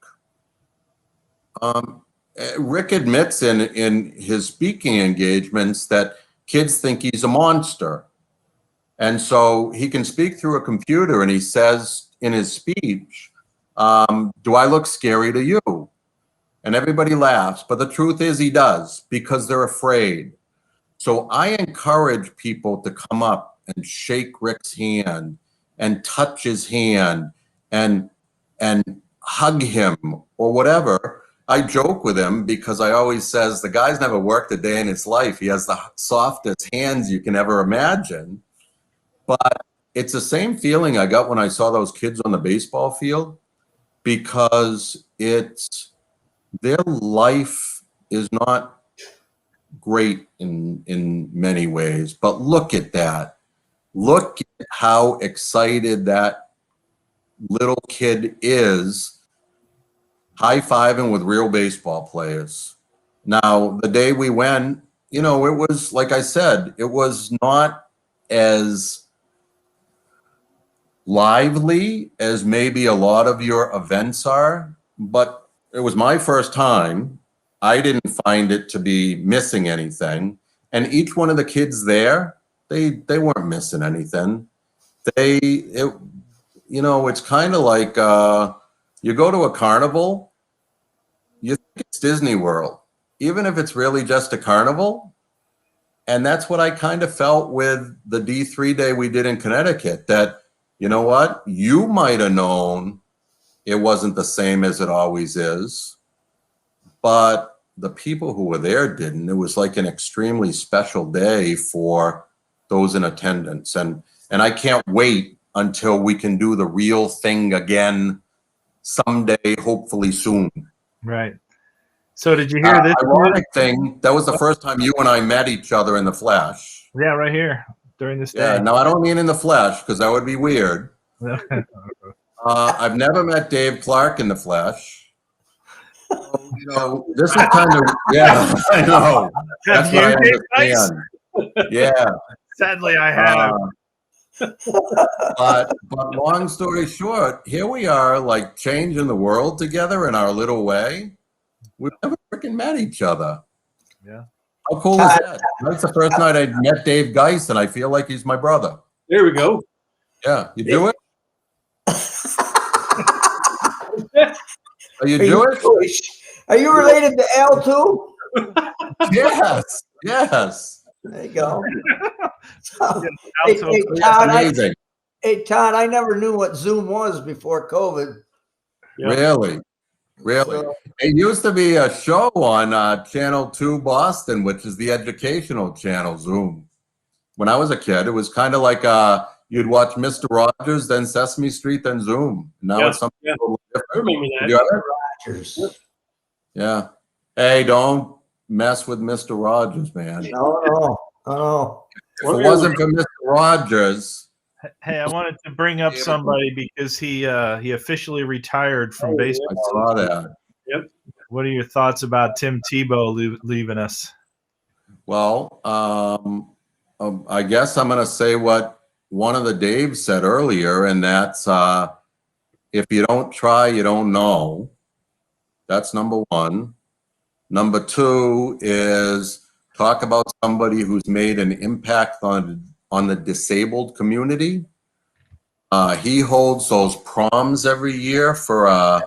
Rick admits in his speaking engagements that kids think he's a monster. And so he can speak through a computer, and he says in his speech, do I look scary to you? And everybody laughs, but the truth is he does, because they're afraid. So I encourage people to come up and shake Rick's hand and touch his hand and hug him or whatever. I joke with him because I always says the guy's never worked a day in his life. He has the softest hands you can ever imagine. But it's the same feeling I got when I saw those kids on the baseball field, because it's their life is not great in many ways, but look at that. Look at how excited that little kid is high-fiving with real baseball players. Now, the day we went, you know, it was, like I said, it was not as lively as maybe a lot of your events are, but it was my first time. I didn't find it to be missing anything. And each one of the kids there, they weren't missing anything. You know, it's kind of like you go to a carnival, you think it's Disney World, even if it's really just a carnival. And that's what I kind of felt with the D3 day we did in Connecticut, that, you know what, you might have known it wasn't the same as it always is, but the people who were there didn't. It was like an extremely special day for those in attendance. And I can't wait until we can do the real thing again someday, hopefully soon. Right. So did you hear this? Ironic thing, that was the first time you and I met each other in the flesh. Yeah, right here during this day. Yeah, no, I don't mean in the flesh, because that would be weird. I've never met Dave Clark in the flesh. So, you know, this is kind of, yeah, I know. That's what I understand. Yeah. Sadly, I have. But long story short, here we are, like, changing the world together in our little way. We've never freaking met each other. Yeah. How cool is that? That's the first night I met Dave Geist, and I feel like he's my brother. There we go. Yeah. You Jewish? Are you Jewish? Are you related to Al too? Yes. Yes. There you go. Yeah, Hey, so- hey, That's Todd, amazing. hey, Todd, I never knew what Zoom was before COVID. Yeah. Really? Really? So, It used to be a show on Channel 2 Boston, which is the educational channel, Zoom. When I was a kid, it was kind of like you'd watch Mr. Rogers, then Sesame Street, then Zoom. Now Yeah, it's something yeah. totally I different. remember Did that. you ever? Rogers. Yeah. Hey, don't mess with Mr. Rogers, man. No. If it wasn't for Mr. Rogers, Hey, I wanted to bring up somebody because he officially retired from Oh, yeah. baseball. I saw that. Yep. What are your thoughts about Tim Tebow leaving us? Well, I guess I'm going to say what one of the Daves said earlier, and that's if you don't try, you don't know. That's number one. Number two is talk about somebody who's made an impact on the disabled community. He holds those proms every year for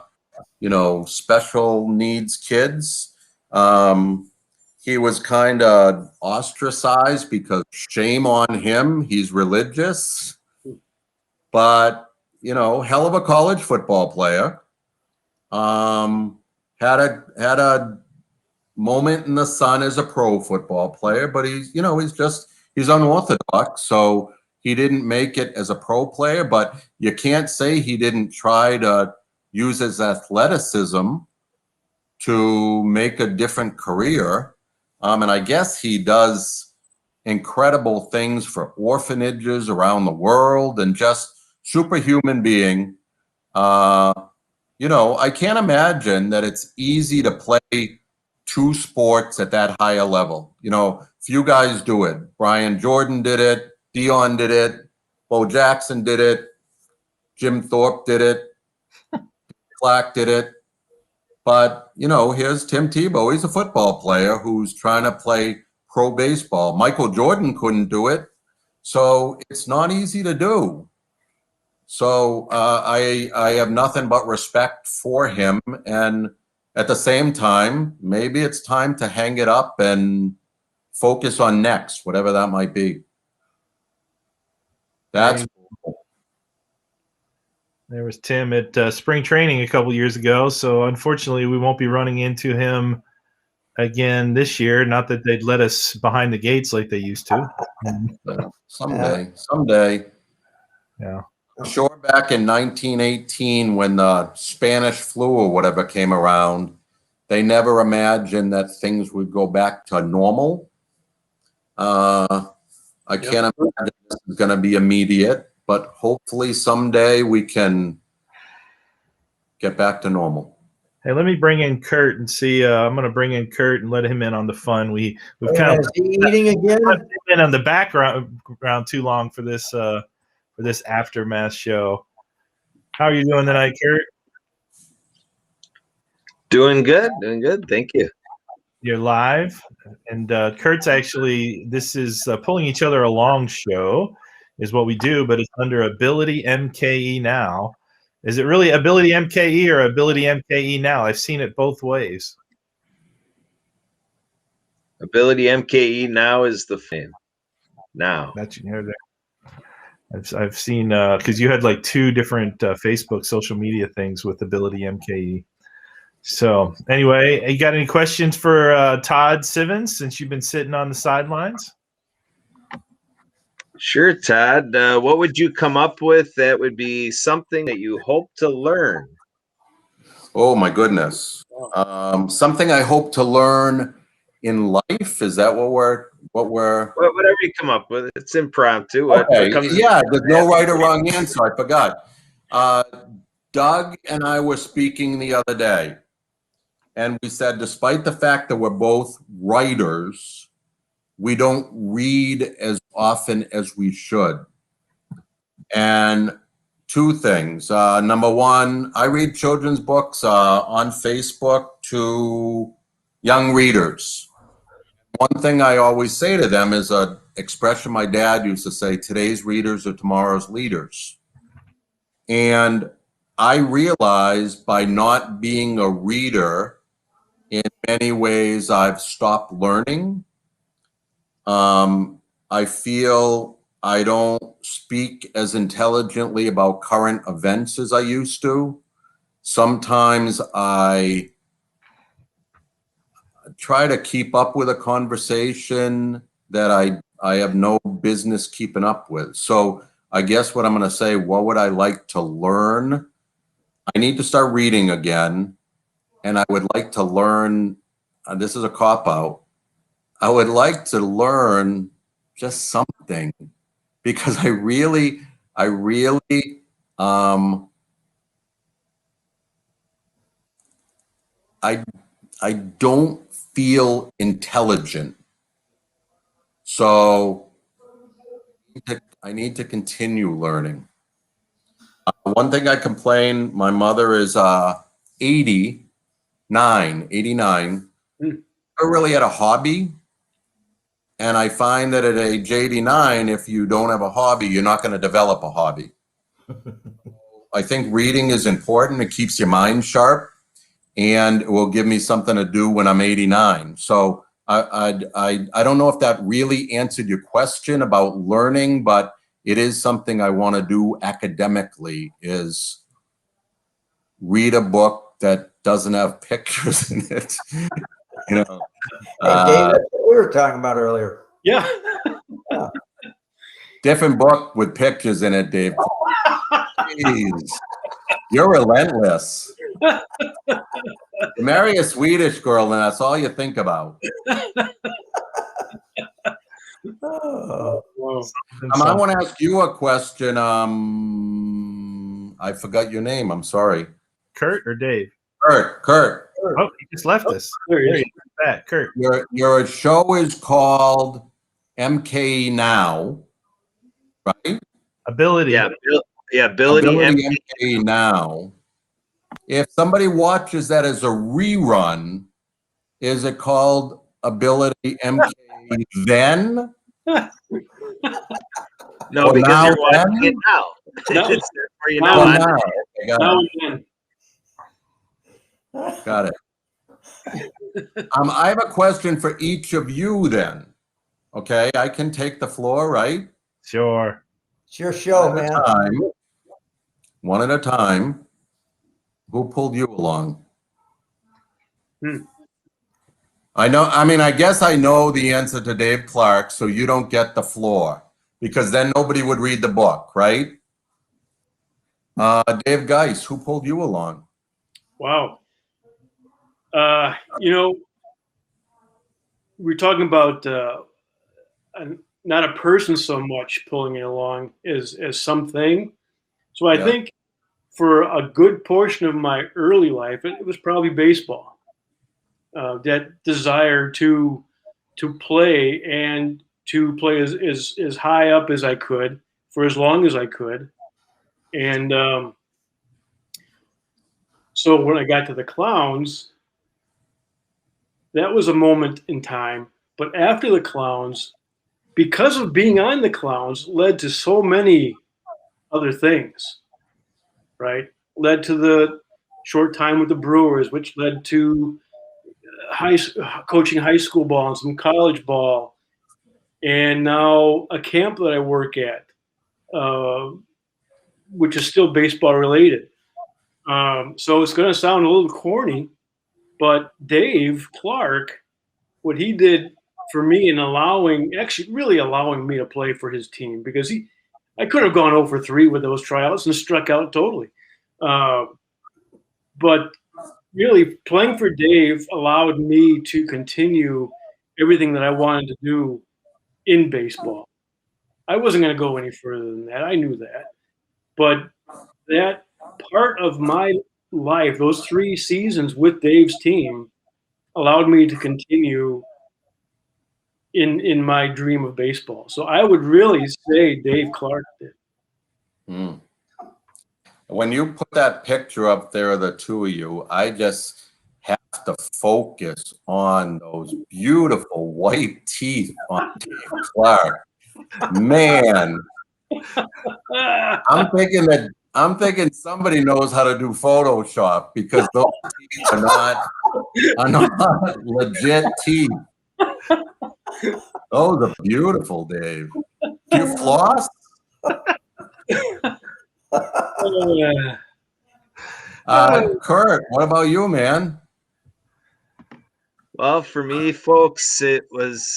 special needs kids. He was kind of ostracized because shame on him. He's religious, but hell of a college football player. Had a moment in the sun as a pro football player, but he's unorthodox. So he didn't make it as a pro player, but you can't say he didn't try to use his athleticism to make a different career. And I guess he does incredible things for orphanages around the world and just superhuman being. I can't imagine that it's easy to play two sports at that higher level. Few guys do it. Brian Jordan did it. Dion did it. Bo Jackson did it. Jim Thorpe did it. Clark did it. But, here's Tim Tebow. He's a football player who's trying to play pro baseball. Michael Jordan couldn't do it. So it's not easy to do. So I have nothing but respect for him. And at the same time, maybe it's time to hang it up and focus on next, whatever that might be. That's There was Tim at spring training a couple years ago. So unfortunately, we won't be running into him again this year. Not that they'd let us behind the gates like they used to. someday. Yeah. Sure, back in 1918, when the Spanish flu or whatever came around, they never imagined that things would go back to normal. I can't imagine this is going to be immediate, but hopefully someday we can get back to normal. Hey, let me bring in Kurt and see. I'm going to bring in Kurt and let him in on the fun. We've kind of eating again. been on the background too long for this aftermath show. How are you doing tonight, Kurt? Doing good. Thank you. You're live, and Kurt's actually. This is pulling each other along show, is what we do, but it's under Ability MKE now. Is it really Ability MKE or Ability MKE now? I've seen it both ways. Ability MKE now is the fan. Now That's you heard there. I've seen because you had like two different Facebook social media things with Ability MKE. So anyway, you got any questions for Todd Civin since you've been sitting on the sidelines? sure, Todd. What would you come up with that would be something that you hope to learn? Oh my goodness. Something I hope to learn in life. Is that what we're Whatever you come up with, it's impromptu. Okay. Yeah, there's no right or wrong answer. I forgot. Doug and I were speaking the other day, and we said, despite the fact that we're both writers, we don't read as often as we should. And two things. Number one, I read children's books on Facebook to young readers. One thing I always say to them is an expression my dad used to say, today's readers are tomorrow's leaders. And I realized by not being a reader, in many ways, I've stopped learning. I feel I don't speak as intelligently about current events as I used to. Sometimes I try to keep up with a conversation that I have no business keeping up with. So I guess what I'm going to say, what would I like to learn? I need to start reading again. And I would like to learn, this is a cop-out, I would like to learn just something, because I really, I don't feel intelligent. So I need to continue learning. One thing I complain, my mother is 89. I really had a hobby. And I find that at age 89, if you don't have a hobby, you're not going to develop a hobby. I think reading is important. It keeps your mind sharp, and it will give me something to do when I'm 89. So I don't know if that really answered your question about learning, but it is something I want to do academically, is read a book that doesn't have pictures in it. You know, Hey, Dave, that's what we were talking about earlier. Yeah. different book with pictures in it, Dave. Jeez, you're relentless. Marry a Swedish girl, and that's all you think about. Oh. Wow. I want to ask you a question. I forgot your name. I'm sorry. Kurt or Dave? Kurt. Oh, he just left us. There he There is. you go. Back, Kurt. Your show is called MK Now, right? Ability. Yeah, ability. MK Now. If somebody watches that as a rerun, is it called Ability MK Then? No, Or because now you're watching then? it now. No. It's there for you Now now. Oh, now. Okay, Now again. got it. I have a question for each of you then. Okay, I can take the floor, right? Sure. It's your show, One at man. a time. One at a time. Who pulled you along? I know, I mean, I guess I know the answer to Dave Clark, so you don't get the floor, because then nobody would read the book, right? Dave Geis, who pulled you along? Wow. You know, we're talking about not a person so much pulling it along as something. So I Yeah. think for a good portion of my early life, it was probably baseball. That desire to play, and to play as high up as I could for as long as I could. And so when I got to the Clowns, that was a moment in time. But after the Clowns, because of being on the Clowns, led to so many other things, right? Led to the short time with the Brewers, which led to coaching high school ball and some college ball, and now a camp that I work at, which is still baseball related. So it's going to sound a little corny, but Dave Clark, what he did for me in really allowing me to play for his team, because I could have gone 0 for 3 with those tryouts and struck out totally. But really, playing for Dave allowed me to continue everything that I wanted to do in baseball. I wasn't going to go any further than that. I knew that. But that part of my life, those 3 seasons with Dave's team, allowed me to continue in my dream of baseball. So I would really say Dave Clark did. Hmm. When you put that picture up there of the two of you, I just have to focus on those beautiful white teeth on Dave Clark. Man, I'm thinking somebody knows how to do Photoshop, because those teeth are not legit teeth. Oh, the beautiful Dave. Do you floss? Kurt, what about you, man? Well, for me, folks, it was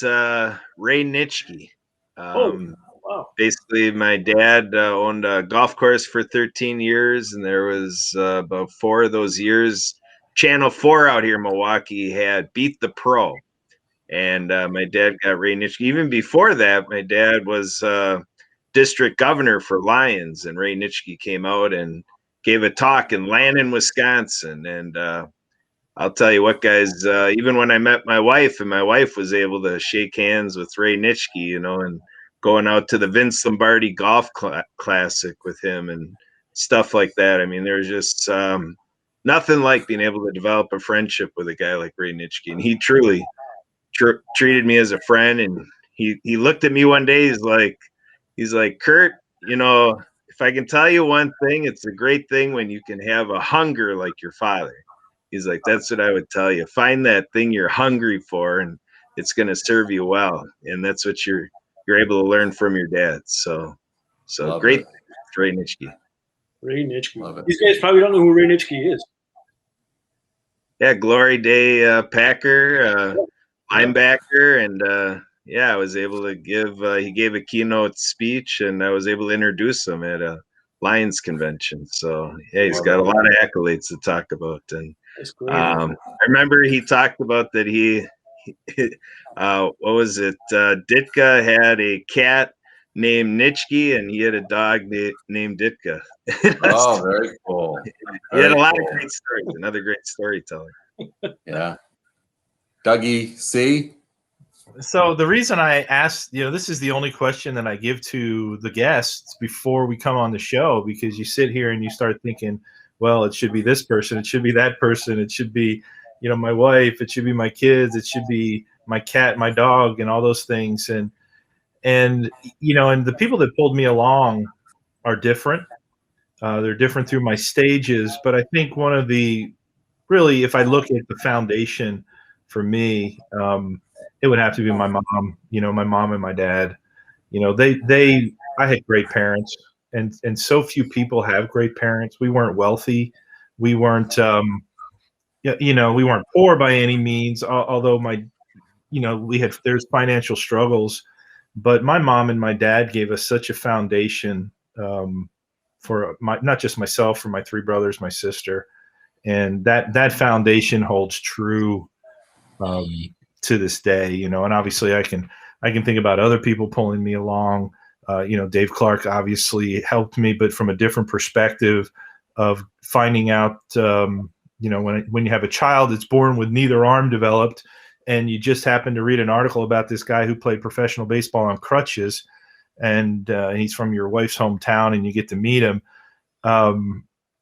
Ray Nitschke. Wow. Basically, my dad owned a golf course for 13 years, and there was about 4 of those years. Channel 4 out here in Milwaukee had Beat the Pro, and my dad got Ray Nitschke. Even before that, my dad was district governor for Lions, and Ray Nitschke came out and gave a talk in Landon, Wisconsin, and I'll tell you what, guys, even when I met my wife, and my wife was able to shake hands with Ray Nitschke, you know, and going out to the Vince Lombardi Golf Classic with him and stuff like that. I mean, there's just nothing like being able to develop a friendship with a guy like Ray Nitschke. And he truly treated me as a friend. And he looked at me one day, he's like, Kurt, you know, if I can tell you one thing, it's a great thing when you can have a hunger like your father. He's like, that's what I would tell you. Find that thing you're hungry for, and it's going to serve you well. And that's what you're able to learn from your dad. So Love great. it. Ray Nitschke. Ray Nitschke. Love it. These guys probably don't know who Ray Nitschke is. Yeah, Glory Day Packer, linebacker, and I was able to give. He gave a keynote speech, and I was able to introduce him at a Lions convention. So yeah, he's got a lot of accolades to talk about. And That's great. I remember he talked about that he what was it? Ditka had a cat named Nitschke, and he had a dog named Ditka. Oh, very cool. He had a Very lot cool. of great stories. Another great storyteller. Yeah. Dougie C. So the reason I asked, you know, this is the only question that I give to the guests before we come on the show, because you sit here and you start thinking, well, it should be this person, it should be that person, it should be, you know, my wife, it should be my kids, it should be my cat, my dog, and all those things. And you know, and the people that pulled me along are different. They're different through my stages, but I think one of the really, if I look at the foundation for me, it would have to be my mom. You know, my mom and my dad. You know, I had great parents, and so few people have great parents. We weren't wealthy, we weren't, you know, we weren't poor by any means. Although there's financial struggles, but my mom and my dad gave us such a foundation for not just myself, for my 3 brothers, my sister, and that foundation holds true to this day. You know, and obviously I can think about other people pulling me along. You know, Dave Clark obviously helped me, but from a different perspective of finding out, you know, when you have a child that's born with neither arm developed, and you just happen to read an article about this guy who played professional baseball on crutches, and he's from your wife's hometown, and you get to meet him.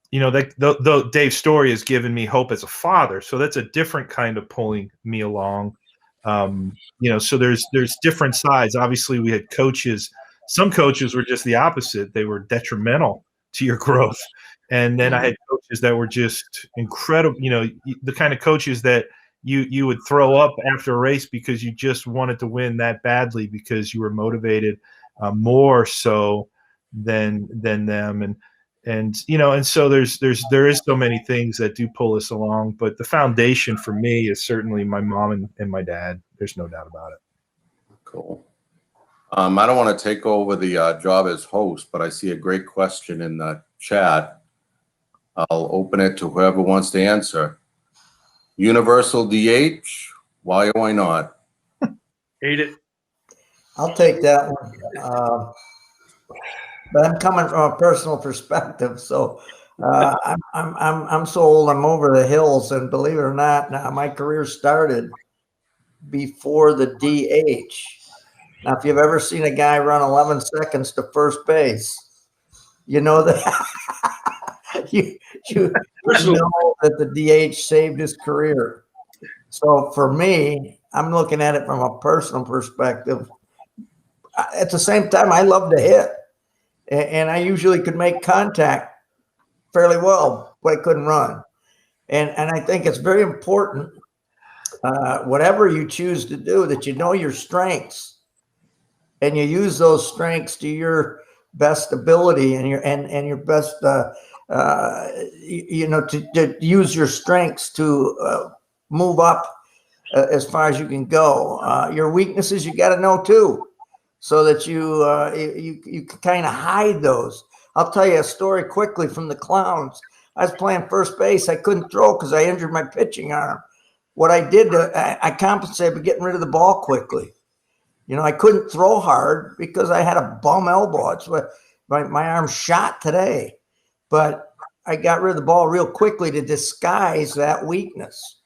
You know, that Dave's story has given me hope as a father. So that's a different kind of pulling me along. You know, so there's different sides. Obviously, we had coaches. Some coaches were just the opposite. They were detrimental to your growth. And then I had coaches that were just incredible. You know, the kind of coaches that you would throw up after a race because you just wanted to win that badly, because you were motivated more so than them. And you know, and so there is so many things that do pull us along, but the foundation for me is certainly my mom and my dad. There's no doubt about it. Cool. I don't want to take over the job as host, but I see a great question in the chat. I'll open it to whoever wants to answer. Universal DH, why or why not? Hate it. I'll take that one. But I'm coming from a personal perspective, so I'm so old. I'm over the hills, and believe it or not, now my career started before the DH. Now, if you've ever seen a guy run 11 seconds to first base, you know that you know that the DH saved his career. So for me, I'm looking at it from a personal perspective. At the same time, I love to hit, and I usually could make contact fairly well, but I couldn't run. And I think it's very important whatever you choose to do, that you know your strengths and you use those strengths to your best ability and your best, to use your strengths to move up as far as you can go. Your weaknesses, you got to know too, so that you can kind of hide those. I'll tell you a story quickly from the Clowns. I was playing first base. I couldn't throw because I injured my pitching arm. What I did, I compensated by getting rid of the ball quickly. I couldn't throw hard because I had a bum elbow. It's what my arm shot today, but I got rid of the ball real quickly to disguise that weakness.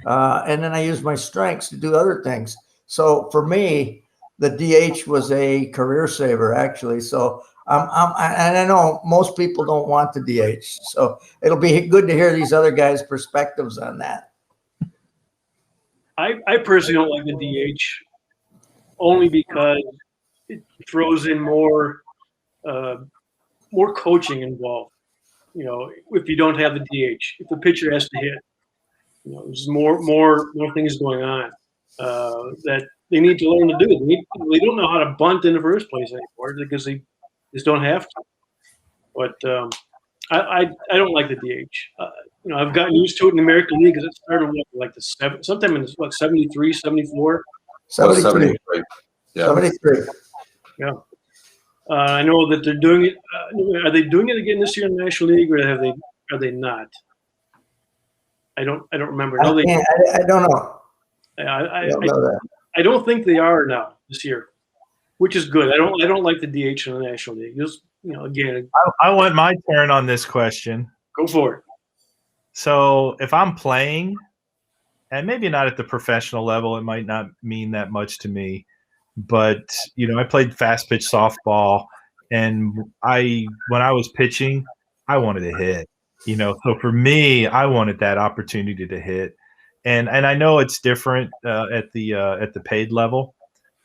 And then I used my strengths to do other things. So for me, the DH was a career saver, actually. So and I know most people don't want the DH. So it'll be good to hear these other guys' perspectives on that. I personally don't like the DH only because it throws in more coaching involved. If you don't have the DH, if the pitcher has to hit, there's more things going on that they need to learn to do. They don't know how to bunt in the first place anymore because they just don't have to. But I don't like the DH. I've gotten used to it in the American League because it started like sometime in 73, 74. 73. Yeah. 73. Yeah. I know that they're doing it. Are they doing it again this year in the National League, or are they not? I don't remember. No, I don't know. I don't know that. I don't think they are now this year, which is good. I don't like the DH in the National League. Just again, I want my turn on this question. Go for it. So if I'm playing, and maybe not at the professional level, it might not mean that much to me. But I played fast pitch softball, and when I was pitching, I wanted to hit. So for me, I wanted that opportunity to hit, and I know it's different at the paid level,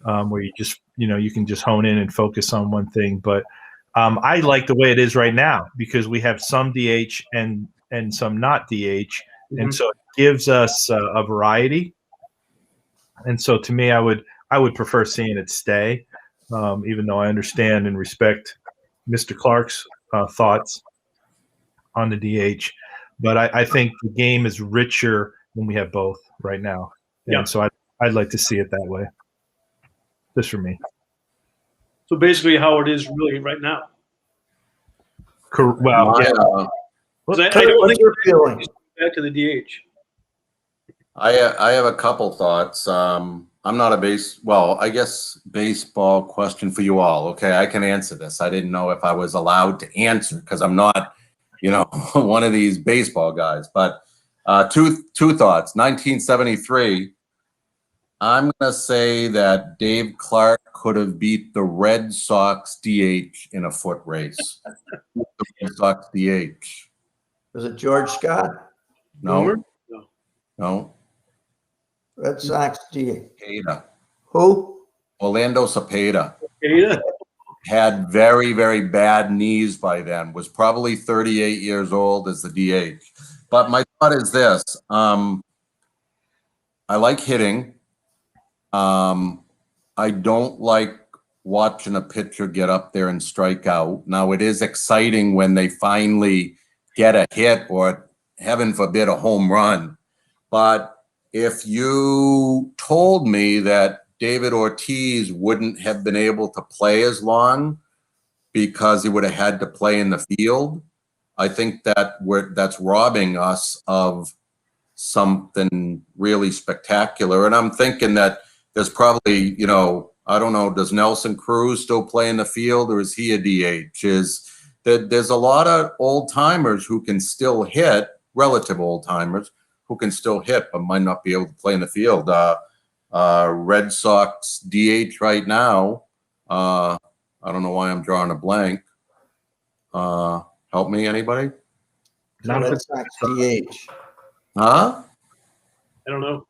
where you just you can just hone in and focus on one thing. But I like the way it is right now because we have some DH and some not DH, and so it gives us a variety. And so to me, I would prefer seeing it stay, even though I understand and respect Mr. Clark's thoughts on the DH. But I think the game is richer when we have both right now. And so I'd like to see it that way, just for me. So basically how it is really right now. Well, I don't think you're feeling. Back to the DH. I have a couple thoughts. I'm not I guess baseball question for you all. Okay, I can answer this. I didn't know if I was allowed to answer because I'm not, one of these baseball guys. But two thoughts. 1973, I'm going to say that Dave Clark could have beat the Red Sox DH in a foot race. The Red Sox DH. Was it George Scott? No. No. Red Sox DH. Cepeda. Who? Orlando Cepeda. Cepeda. Had very, very bad knees by then, was probably 38 years old as the DH. But my thought is this. I like hitting. I don't like watching a pitcher get up there and strike out. Now, it is exciting when they finally get a hit or, heaven forbid, a home run. But if you told me that David Ortiz wouldn't have been able to play as long because he would have had to play in the field, I think that's robbing us of something really spectacular. And I'm thinking that there's probably, I don't know, does Nelson Cruz still play in the field or is he a DH? There's a lot of old timers who can still hit, relative old timers who can still hit, but might not be able to play in the field. Red Sox DH right now. I don't know why I'm drawing a blank. Help me, anybody? Red Sox DH. Huh? I don't know.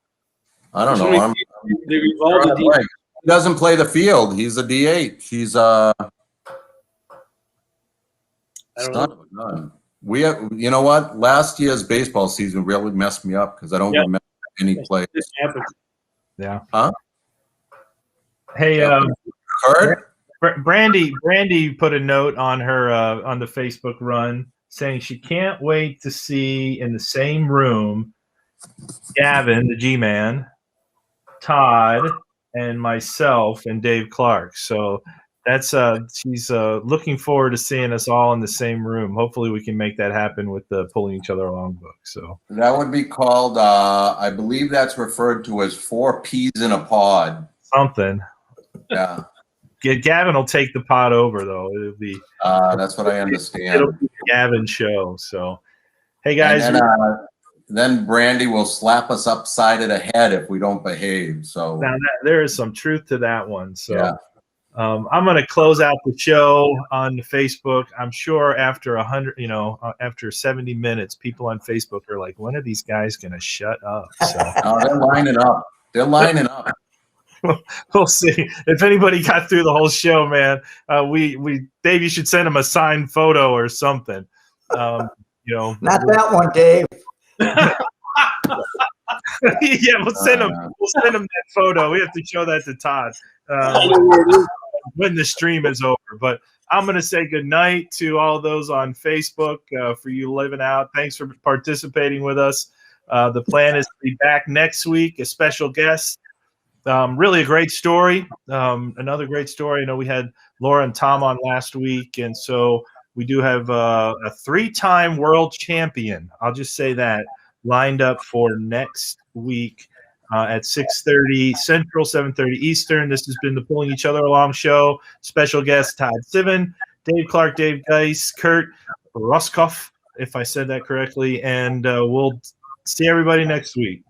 I don't know. They revolved the DH. He doesn't play the field. He's a DH. He's I don't son of a gun. We have, you know what? Last year's baseball season really messed me up because I don't remember any place. It happened. Yeah. Huh? Hey, Kurt? Brandy put a note on her on the Facebook run saying she can't wait to see in the same room Gavin, the G-Man, Todd, and myself and Dave Clark. So that's she's looking forward to seeing us all in the same room. Hopefully we can make that happen with the Pulling Each Other Along book. So That would be called, I believe that's referred to as 4 peas in a pod. something. Yeah, Gavin will take the pod over though. It'll be that's what I understand. it'll be the Gavin show. So hey guys, And then Brandy will slap us upside of the head if we don't behave. So now there is some truth to that one. So yeah. I'm going to close out the show on Facebook. I'm sure after 100, after 70 minutes, people on Facebook are like, when are these guys going to shut up? So They're lining up. They're lining up. we'll see. If anybody got through the whole show, man, Dave, you should send them a signed photo or something. Not that one, Dave. Yeah, we'll send them that photo. We have to show that to Todd when the stream is over. But I'm going to say good night to all those on Facebook for you living out. Thanks for participating with us. The plan is to be back next week, a special guest. Really a great story. Another great story. I know we had Laura and Tom on last week, and so we do have a 3-time world champion. I'll just say that lined up for next week at 6:30 Central, 7:30 Eastern. This has been the Pulling Each Other Along show. Special guest Todd Civin, Dave Clark, Dave Geis, Kurt Roskoff, if I said that correctly, and we'll see everybody next week.